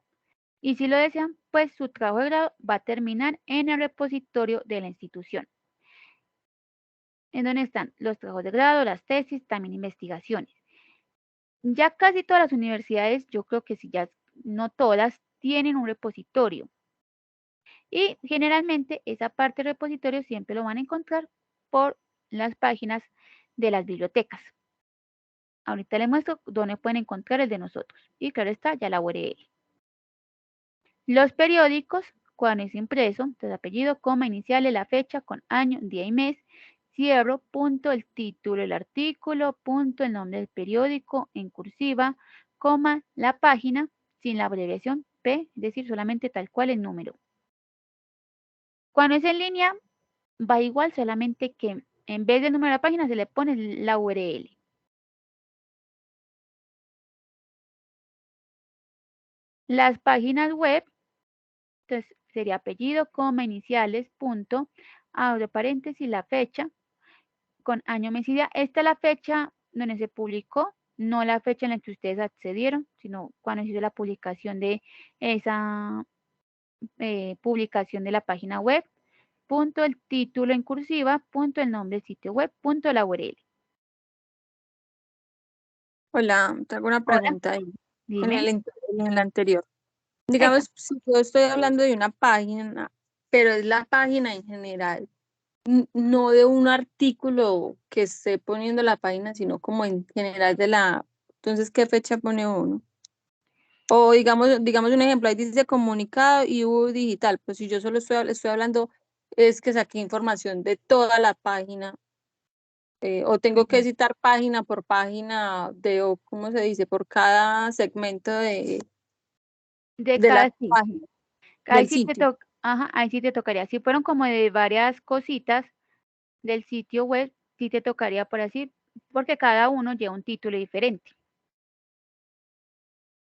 y si lo desean, pues su trabajo de grado va a terminar en el repositorio de la institución, en donde están los trabajos de grado, las tesis, también investigaciones. Ya casi todas las universidades, yo creo que si ya no todas, tienen un repositorio. Y generalmente esa parte del repositorio siempre lo van a encontrar por las páginas de las bibliotecas. Ahorita les muestro dónde pueden encontrar el de nosotros. Y claro está, ya la URL. Los periódicos, cuando es impreso, entonces apellido, coma, iniciales, la fecha, con año, día y mes, cierro, punto, el título, el artículo, punto, el nombre del periódico, en cursiva, coma, la página, sin la abreviación P, es decir, solamente tal cual el número. Cuando es en línea, va igual, solamente que en vez del número de la página se le pone la URL. Las páginas web, entonces sería apellido, coma, iniciales, punto, abre paréntesis, la fecha, con año, mes y día. Esta es la fecha donde se publicó, no la fecha en la que ustedes accedieron, sino cuando se hizo la publicación de esa publicación de la página web, punto el título en cursiva, punto el nombre del sitio web, punto la URL. Hola, te hago una Hola, pregunta ahí, dime. en el anterior. Esa. Digamos, si yo estoy hablando de una página, pero es la página en general, no de un artículo que esté poniendo la página, sino como en general de la... Entonces, ¿qué fecha pone uno? O digamos un ejemplo, ahí dice comunicado y digital, pues si yo solo estoy hablando, es que saqué información de toda la página, o tengo que citar página por página o ¿cómo se dice? Por cada segmento De de la cada sí. página, Ahí del sí te sitio. toca, ajá, ahí sí te tocaría. Si fueron como de varias cositas del sitio web, sí te tocaría por así, porque cada uno lleva un título diferente.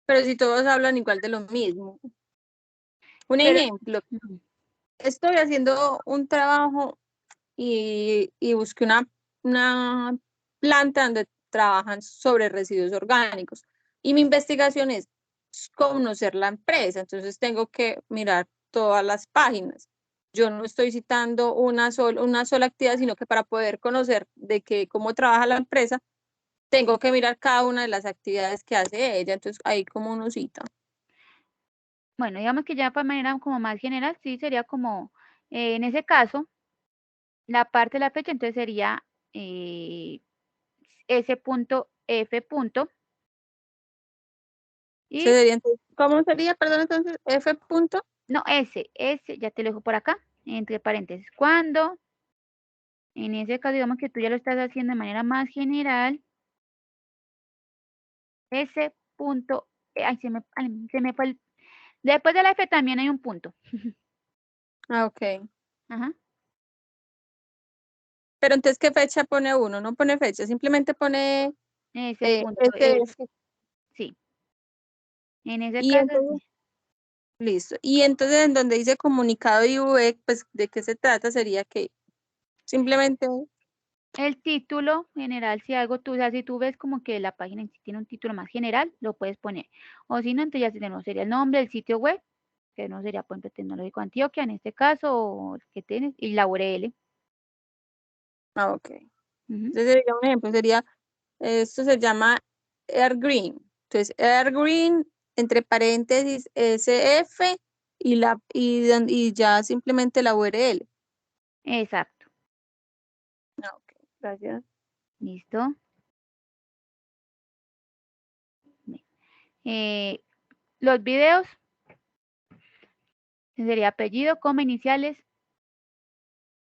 Pero si todos hablan igual de lo mismo. Un Pero, ejemplo, ujú, estoy haciendo un trabajo y busqué una planta donde trabajan sobre residuos orgánicos. Y mi investigación es conocer la empresa, entonces tengo que mirar todas las páginas. Yo no estoy citando una sola actividad, sino que para poder conocer cómo trabaja la empresa, tengo que mirar cada una de las actividades que hace ella. Entonces, ahí como uno cita. bueno, digamos que ya para manera como más general, sí sería como, en ese caso, la parte de la fecha, entonces sería S punto F punto, y, ¿Cómo sería, perdón, entonces, F punto? no, S, ya te lo dejo por acá, entre paréntesis, cuando, en ese caso, digamos que tú ya lo estás haciendo de manera más general, S punto, ay, se me fue después de la F también hay un punto. Ah, ok. Ajá. Pero entonces, ¿qué fecha pone uno? No pone fecha, simplemente pone Ese punto es, SF. sí. En ese Y caso, entonces, listo. Y entonces, en donde dice comunicado y UX, pues, ¿de qué se trata? Sería que simplemente, el título general, si algo tú, o sea, si tú ves como que la página en sí tiene un título más general, lo puedes poner. O si no, entonces ya tenemos, sería el nombre del sitio web, que no sería Puente Tecnológico Antioquia en este caso, o el que tienes, y la URL. ok. Ujú. Entonces, sería un ejemplo, esto se llama Airgreen. Entonces, Airgreen, entre paréntesis, SF y ya simplemente la URL. Exacto. Ok, gracias. ¿Listo? Los videos sería apellido, coma, iniciales,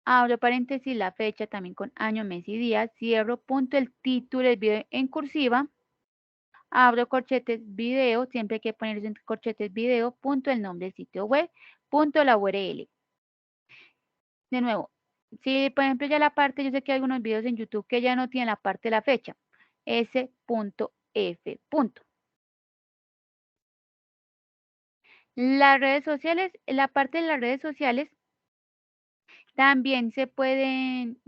abro paréntesis, la fecha también con año, mes y día, cierro, punto, el título del video en cursiva, abro corchetes video, siempre hay que poner eso entre corchetes video, punto, el nombre del sitio web, punto, la URL. De nuevo, si por ejemplo ya la parte, yo sé que hay algunos videos en YouTube que ya no tienen la parte de la fecha, s.f. Las redes sociales, la parte de las redes sociales también se pueden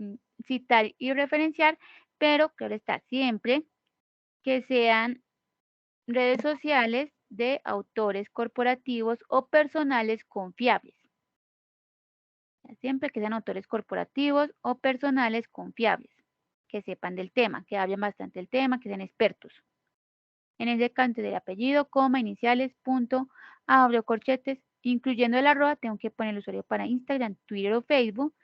citar y referenciar, pero claro está, siempre que sean redes sociales de autores corporativos o personales confiables. Siempre que sean autores corporativos o personales confiables, que sepan del tema, que hablen bastante del tema, que sean expertos. En ese caso del apellido, coma, iniciales, punto, abro corchetes, incluyendo el arroba, tengo que poner el usuario para Instagram, Twitter o Facebook,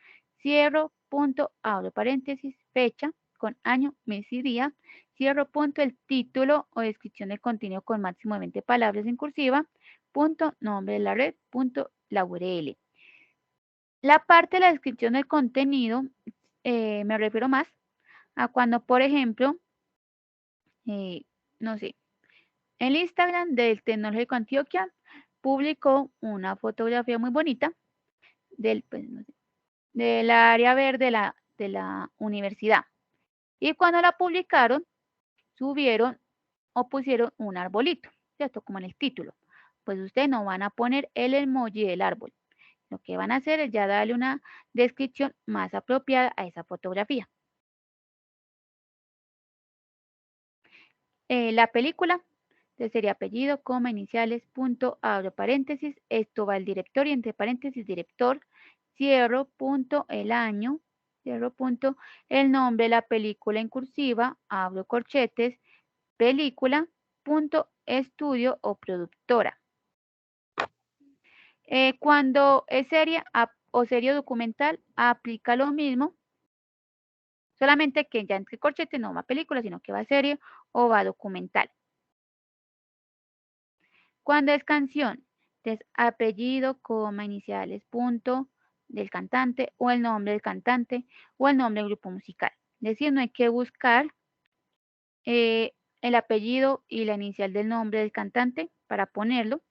cierro, punto, abro paréntesis, fecha, con año, mes y día, cierro, punto, el título o descripción del contenido con máximo de 20 palabras en cursiva, punto, nombre de la red, punto, la URL. La parte de la descripción del contenido, me refiero más a cuando, por ejemplo, no sé, el Instagram del Tecnológico Antioquia publicó una fotografía muy bonita del, pues, no sé, del área verde de la universidad. Y cuando la publicaron, subieron o pusieron un arbolito, ¿cierto? Como en el título. Pues ustedes no van a poner el emoji del árbol. Lo que van a hacer es ya darle una descripción más apropiada a esa fotografía. La película, entonces sería apellido, coma, iniciales, punto, abro paréntesis, esto va al director y entre paréntesis director, cierro, punto, el año, cierro, punto, el nombre de la película en cursiva, abro corchetes, película, punto, estudio o productora. Cuando es serie o serie documental, aplica lo mismo, solamente que ya entre corchetes no va película, sino que va serie o va documental. Cuando es canción, entonces apellido, coma, iniciales, punto del cantante o el nombre del cantante o el nombre del grupo musical. Es decir, no hay que buscar el apellido y la inicial del nombre del cantante para ponerlo,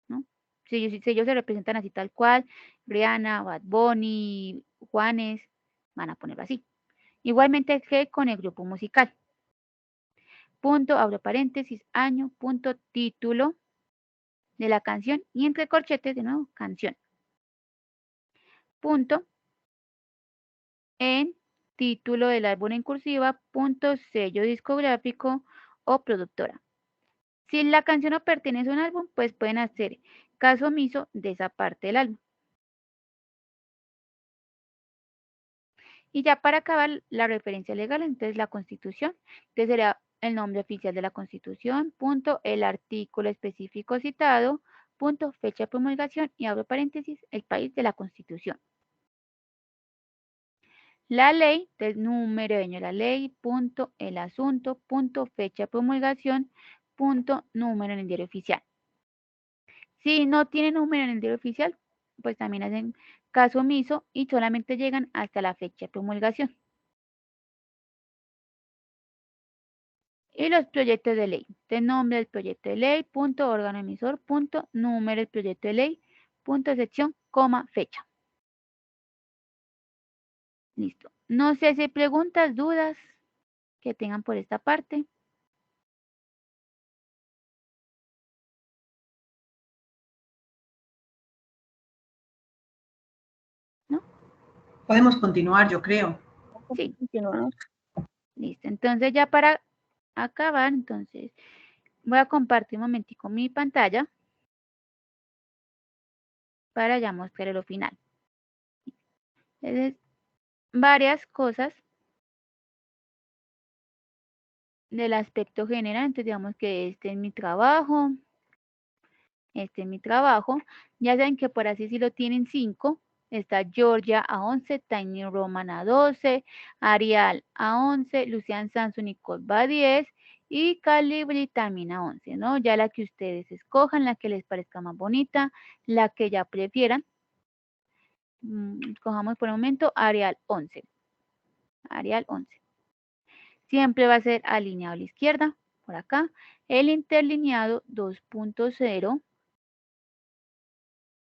¿no? Si ellos se representan así tal cual, Rihanna, Bad Bunny, Juanes, van a ponerlo así. Igualmente que con el grupo musical. Punto, abro paréntesis, año, punto, título de la canción y entre corchetes de nuevo, canción. Punto, en título del álbum en cursiva, punto, sello discográfico o productora. Si la canción no pertenece a un álbum, pues pueden hacer caso omiso de esa parte del álbum. Y ya para acabar la referencia legal, entonces la Constitución, entonces sería el nombre oficial de la Constitución, punto, el artículo específico citado, punto, fecha de promulgación y abro paréntesis, el país de la Constitución. La ley, del número de año de la ley, punto, el asunto, punto, fecha de promulgación, punto, número en el diario oficial. Si no tienen número en el diario oficial, pues también hacen caso omiso y solamente llegan hasta la fecha de promulgación. Y los proyectos de ley. El nombre del proyecto de ley, punto, órgano emisor, punto, número del proyecto de ley, punto, sección, coma, fecha. Listo. No sé si hay preguntas, dudas que tengan por esta parte. ¿No? Podemos continuar, yo creo. Sí. Continuamos. Listo. Entonces ya para acabar, entonces voy a compartir un momentico mi pantalla para ya mostrar lo final. Entonces, varias cosas del aspecto general. Entonces, digamos que este es mi trabajo. Este es mi trabajo. Ya saben que por así sí lo tienen 5. Está Georgia a 11, Tiny Roman a 12, Arial a 11, Lucian Samson Nicole va a 10 y Calibri también a 11, ¿no? Ya la que ustedes escojan, la que les parezca más bonita, la que ya prefieran. Escojamos por el momento Arial 11. Arial 11. Siempre va a ser alineado a la izquierda, por acá. El interlineado 2.0,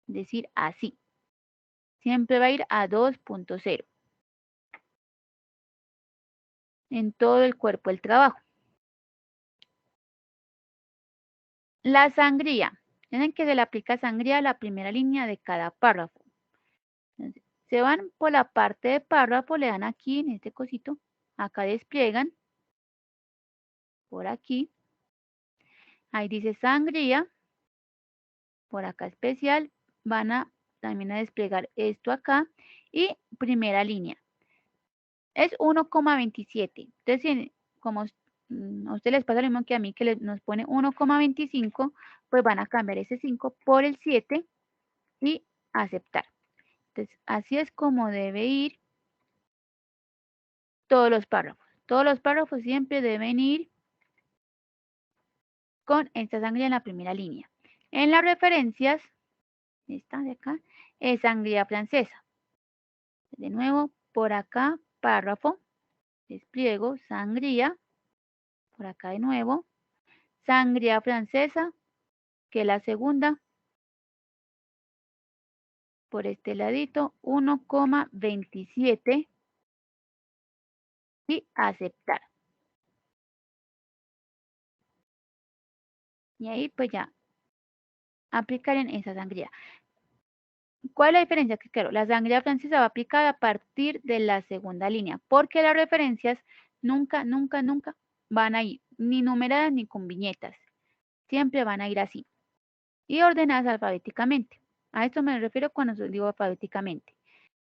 es decir, así. Siempre va a ir a 2.0. En todo el cuerpo del trabajo. La sangría. Tienen que se le aplica sangría a la primera línea de cada párrafo. Entonces, se van por la parte de párrafo, le dan aquí en este cosito. Acá despliegan. Por aquí. Ahí dice sangría. Por acá especial. Van a también a desplegar esto acá. Y primera línea. Es 1,27. Entonces, como a ustedes les pasa lo mismo que a mí, que nos pone 1,25, pues van a cambiar ese 5 por el 7 y aceptar. Entonces, así es como debe ir todos los párrafos. Todos los párrafos siempre deben ir con esta sangría en la primera línea. En las referencias, esta de acá, es sangría francesa. De nuevo, por acá, párrafo, despliego, sangría, por acá de nuevo, sangría francesa, que es la segunda, por este ladito, 1,27 y aceptar. Y ahí pues ya aplicar en esa sangría. ¿Cuál es la diferencia? Que claro, la sangría francesa va aplicada a partir de la segunda línea, porque las referencias nunca, nunca, nunca van a ir ni numeradas ni con viñetas. Siempre van a ir así. Y ordenadas alfabéticamente. A esto me refiero cuando digo alfabéticamente.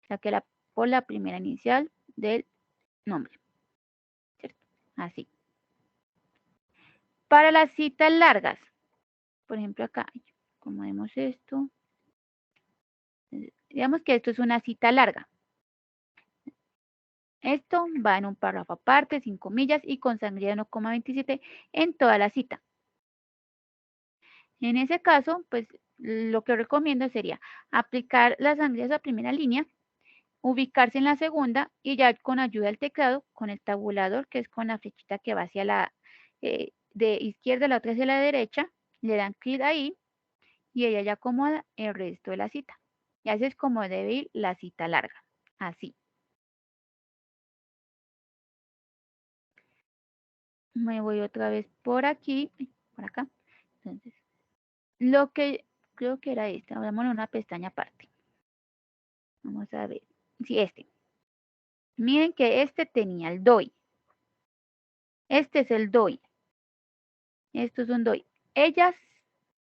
O sea que por la primera inicial del nombre. ¿Cierto? Así. Para las citas largas, por ejemplo acá, como vemos esto, digamos que esto es una cita larga. Esto va en un párrafo aparte, sin comillas y con sangría de 1,27 en toda la cita. En ese caso, pues lo que recomiendo sería aplicar las sangrías a primera línea, ubicarse en la segunda y ya con ayuda del teclado, con el tabulador, que es con la flechita que va hacia la de izquierda, la otra hacia la derecha, le dan clic ahí y ella ya acomoda el resto de la cita. Y así es como debe ir la cita larga, así. Me voy otra vez por aquí, por acá. Entonces, lo que creo que era este, abrámosle una pestaña aparte. Vamos a ver, sí, este. Miren que este tenía el DOI. Este es el DOI. Esto es un DOI. Ellas,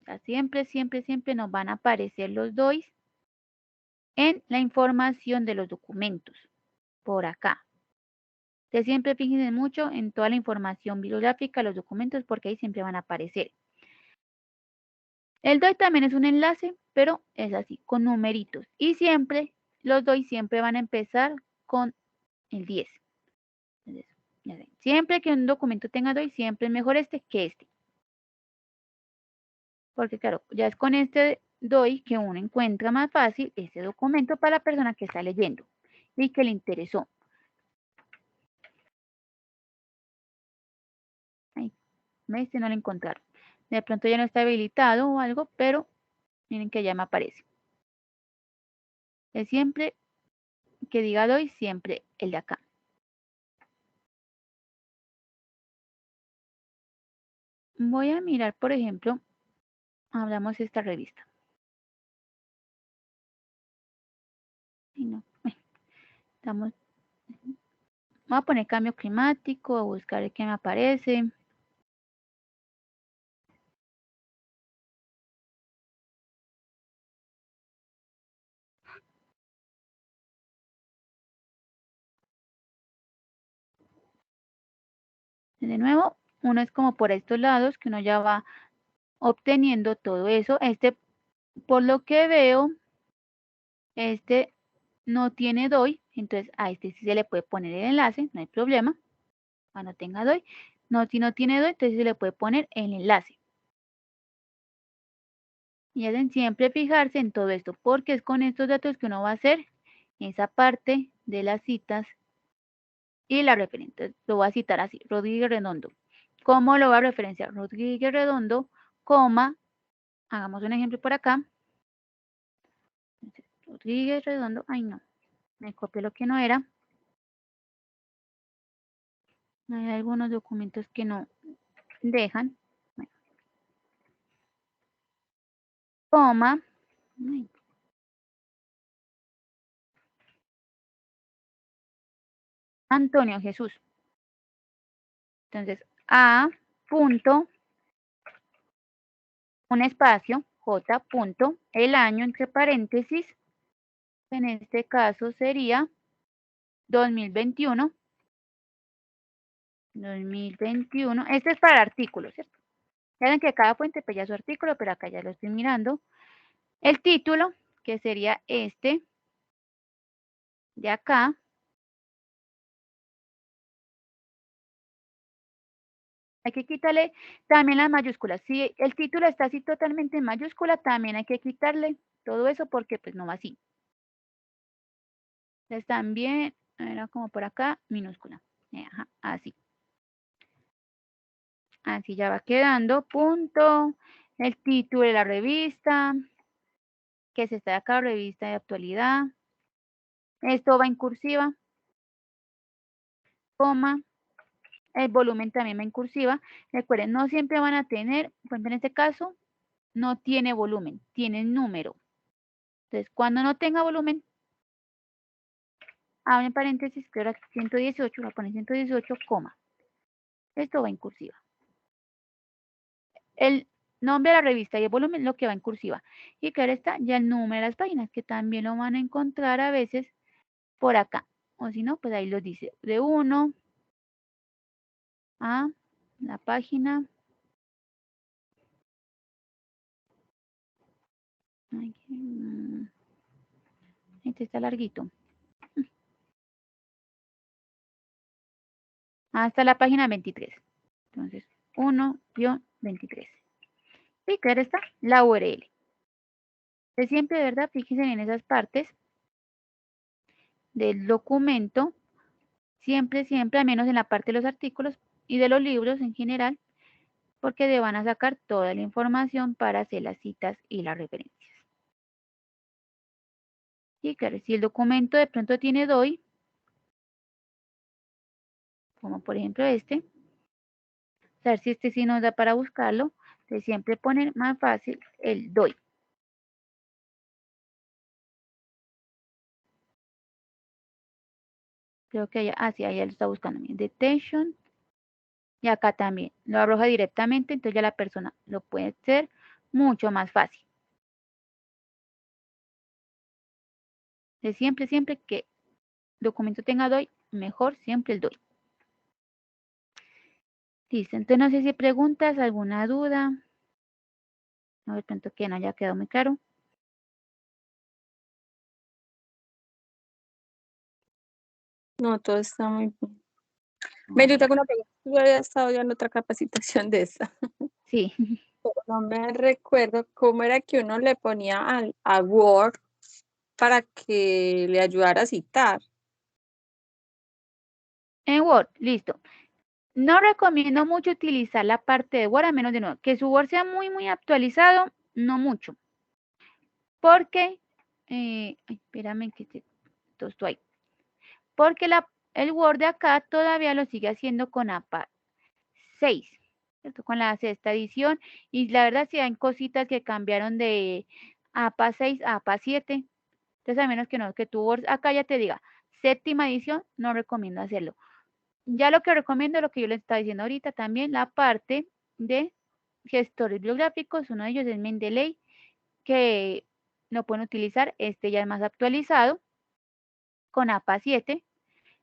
o sea, siempre, siempre, siempre nos van a aparecer los DOIs en la información de los documentos, por acá. Ustedes siempre fíjense mucho en toda la información bibliográfica, los documentos, porque ahí siempre van a aparecer. El DOI también es un enlace, pero es así, con numeritos. Y siempre, los DOI siempre van a empezar con el 10. Entonces, ya ven, siempre que un documento tenga DOI, siempre es mejor este que este. Porque claro, ya es con este DOI que uno encuentra más fácil este documento para la persona que está leyendo y que le interesó. Ahí, este no lo encontraron. De pronto ya no está habilitado o algo, pero miren que ya me aparece. Es siempre que diga DOI, siempre el de acá. Voy a mirar, por ejemplo, hablamos de esta revista. Y no, estamos, voy a poner cambio climático, a buscar qué me aparece. De nuevo, uno es como por estos lados que uno ya va obteniendo todo eso. Por lo que veo, no tiene DOI, entonces a este sí se le puede poner el enlace, no hay problema. Cuando tenga DOI, no, si no tiene DOI, entonces se le puede poner el enlace. Y deben siempre fijarse en todo esto, porque es con estos datos que uno va a hacer esa parte de las citas y la referencia. Lo voy a citar así, Rodríguez Redondo. ¿Cómo lo va a referenciar? Rodríguez Redondo, coma, hagamos un ejemplo por acá. Rodríguez Redondo, ay no, me copié lo que no era. Hay algunos documentos que no dejan. Bueno. Coma. Ay. Antonio Jesús. Entonces, A punto, un espacio, J punto, el año entre paréntesis, en este caso sería 2021. 2021. Este es para el artículo, ¿cierto? Ya ven que cada fuente pilla su artículo, pero acá ya lo estoy mirando. El título, que sería este, de acá. Hay que quitarle también las mayúsculas. Si el título está así totalmente en mayúscula, también hay que quitarle todo eso porque pues no va así. Entonces también, era como por acá, minúscula. Ajá, así. Así ya va quedando, punto. El título de la revista, que es esta de acá, revista de actualidad. Esto va en cursiva, coma. El volumen también va en cursiva. Recuerden, no siempre van a tener, por ejemplo, en este caso, no tiene volumen, tiene número. Entonces, cuando no tenga volumen, abren paréntesis, que ahora 118, voy a poner 118, coma. Esto va en cursiva. El nombre de la revista y el volumen lo que va en cursiva. Y que ahora está ya el número de las páginas, que también lo van a encontrar a veces por acá. O si no, pues ahí lo dice. De 1 a la página. Este está larguito. Hasta la página 23. Entonces, 1-23. Y que ahora está la URL. De siempre, de verdad, fíjense en esas partes del documento, siempre, al menos en la parte de los artículos y de los libros en general, porque le van a sacar toda la información para hacer las citas y las referencias. Y claro, si el documento de pronto tiene DOI, como por ejemplo este, a ver si este sí nos da para buscarlo, de siempre poner más fácil el DOI. Creo que allá, sí, allá lo está buscando. Detention. Y acá también lo arroja directamente, entonces ya la persona lo puede hacer mucho más fácil. De siempre que documento tenga DOI, mejor siempre el DOI. Listo, entonces no sé si preguntas, alguna duda. No, de pronto que no haya quedado muy claro. No, todo está muy bien. Mary, tengo una pregunta. Yo había estado ya en otra capacitación de esa. Sí. Pero no me recuerdo cómo era que uno le ponía a Word para que le ayudara a citar. En Word, listo. No recomiendo mucho utilizar la parte de Word, a menos de nuevo, que su Word sea muy actualizado, no mucho. Porque, espérame que esto estoy ahí. Porque el Word de acá todavía lo sigue haciendo con APA 6, ¿cierto? Con la sexta edición. Y la verdad, sí hay cositas que cambiaron de APA 6 a APA 7. Entonces, a menos que no, que tu Word acá ya te diga séptima edición, no recomiendo hacerlo. Ya lo que recomiendo es lo que yo les estaba diciendo ahorita también, la parte de gestores bibliográficos. Uno de ellos es Mendeley, que lo pueden utilizar. Este ya es más actualizado con APA 7.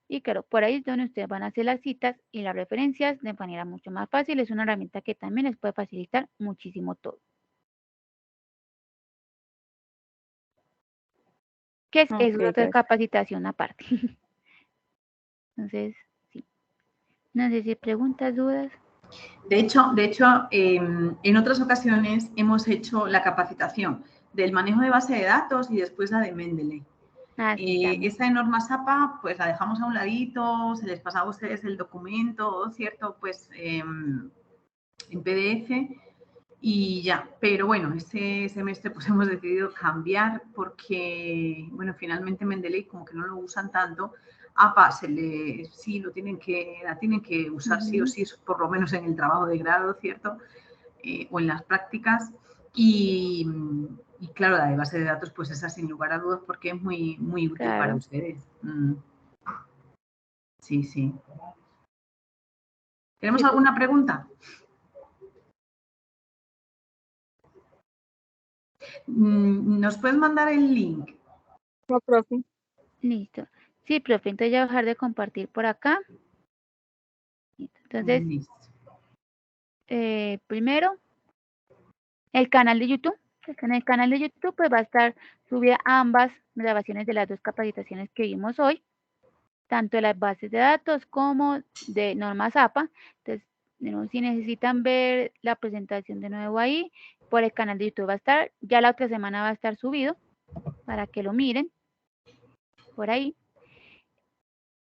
Y claro, por ahí es donde ustedes van a hacer las citas y las referencias de manera mucho más fácil. Es una herramienta que también les puede facilitar muchísimo todo. que es Ok, otra gracias. capacitación aparte. Entonces, sí. No sé si preguntas, dudas. De hecho, en otras ocasiones hemos hecho la capacitación del manejo de base de datos y después la de Mendeley. Esta de normas APA, pues la dejamos a un ladito, se les pasaba a ustedes el documento, ¿cierto? Pues en PDF y ya. Pero bueno, este semestre pues hemos decidido cambiar porque, bueno, finalmente Mendeley como que no lo usan tanto. APA sí la tienen que usar sí o sí, por lo menos en el trabajo de grado, ¿cierto? O en las prácticas. Y claro, la de base de datos, pues esa sin lugar a dudas porque es muy, muy útil para ustedes. Sí, sí. ¿Tenemos alguna pregunta? ¿Nos puedes mandar el link? No, profe. Listo. Sí, profe, entonces ya voy a dejar de compartir por acá. Entonces, primero, el canal de YouTube. En el canal de YouTube pues va a estar subida ambas grabaciones de las dos capacitaciones que vimos hoy, tanto de las bases de datos como de normas APA. Entonces, si necesitan ver la presentación de nuevo ahí, por el canal de YouTube va a estar. Ya la otra semana va a estar subido para que lo miren por ahí.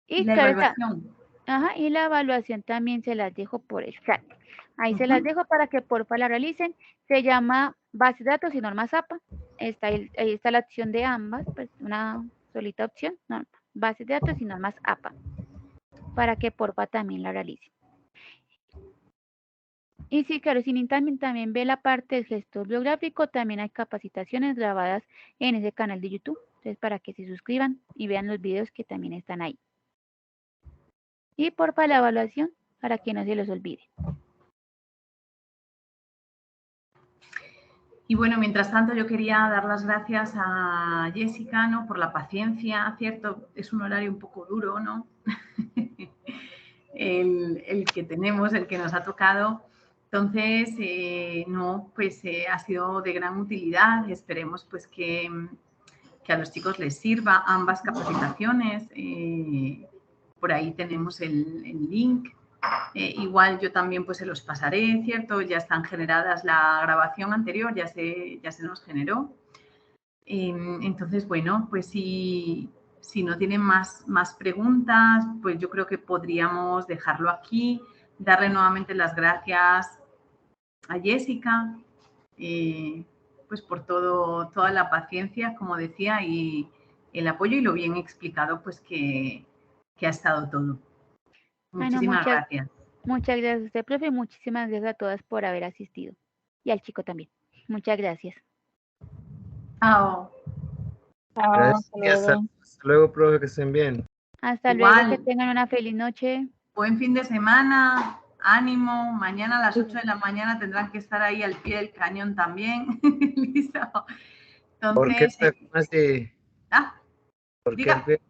Y la evaluación. Ajá, y la evaluación también se las dejo por el chat. Ahí se las dejo para que porfa la realicen. Se llama base de datos y normas APA. Ahí está la opción de ambas, pues una solita opción, no, base de datos y normas APA, para que porfa también la realicen. Y sí, claro, si también ve la parte del gestor biográfico, también hay capacitaciones grabadas en ese canal de YouTube. Entonces, para que se suscriban y vean los videos que también están ahí. Y porfa la evaluación para que no se los olvide. Y bueno, mientras tanto yo quería dar las gracias a Jessica, ¿no? Por la paciencia, ¿cierto? Es un horario un poco duro, ¿no? el que tenemos, el que nos ha tocado. Entonces, no, pues ha sido de gran utilidad. Esperemos pues que a los chicos les sirva ambas capacitaciones. Por ahí tenemos el link. Igual yo también pues se los pasaré, ¿cierto? Ya están generadas la grabación anterior, ya se nos generó. Entonces, bueno, pues si no tienen más preguntas, pues yo creo que podríamos dejarlo aquí, darle nuevamente las gracias a Jessica, pues por toda la paciencia, como decía, y el apoyo y lo bien explicado pues que ha estado todo. Muchísimas gracias. Muchas gracias a usted, profe, y muchísimas gracias a todas por haber asistido. Y al chico también. Muchas gracias. Chao. Hasta luego, profe, que estén bien. Hasta luego, que tengan una feliz noche. Buen fin de semana, ánimo. Mañana a las 8 de la mañana tendrán que estar ahí al pie del cañón también. Listo. Entonces, ¿Por qué está así? ¿por qué?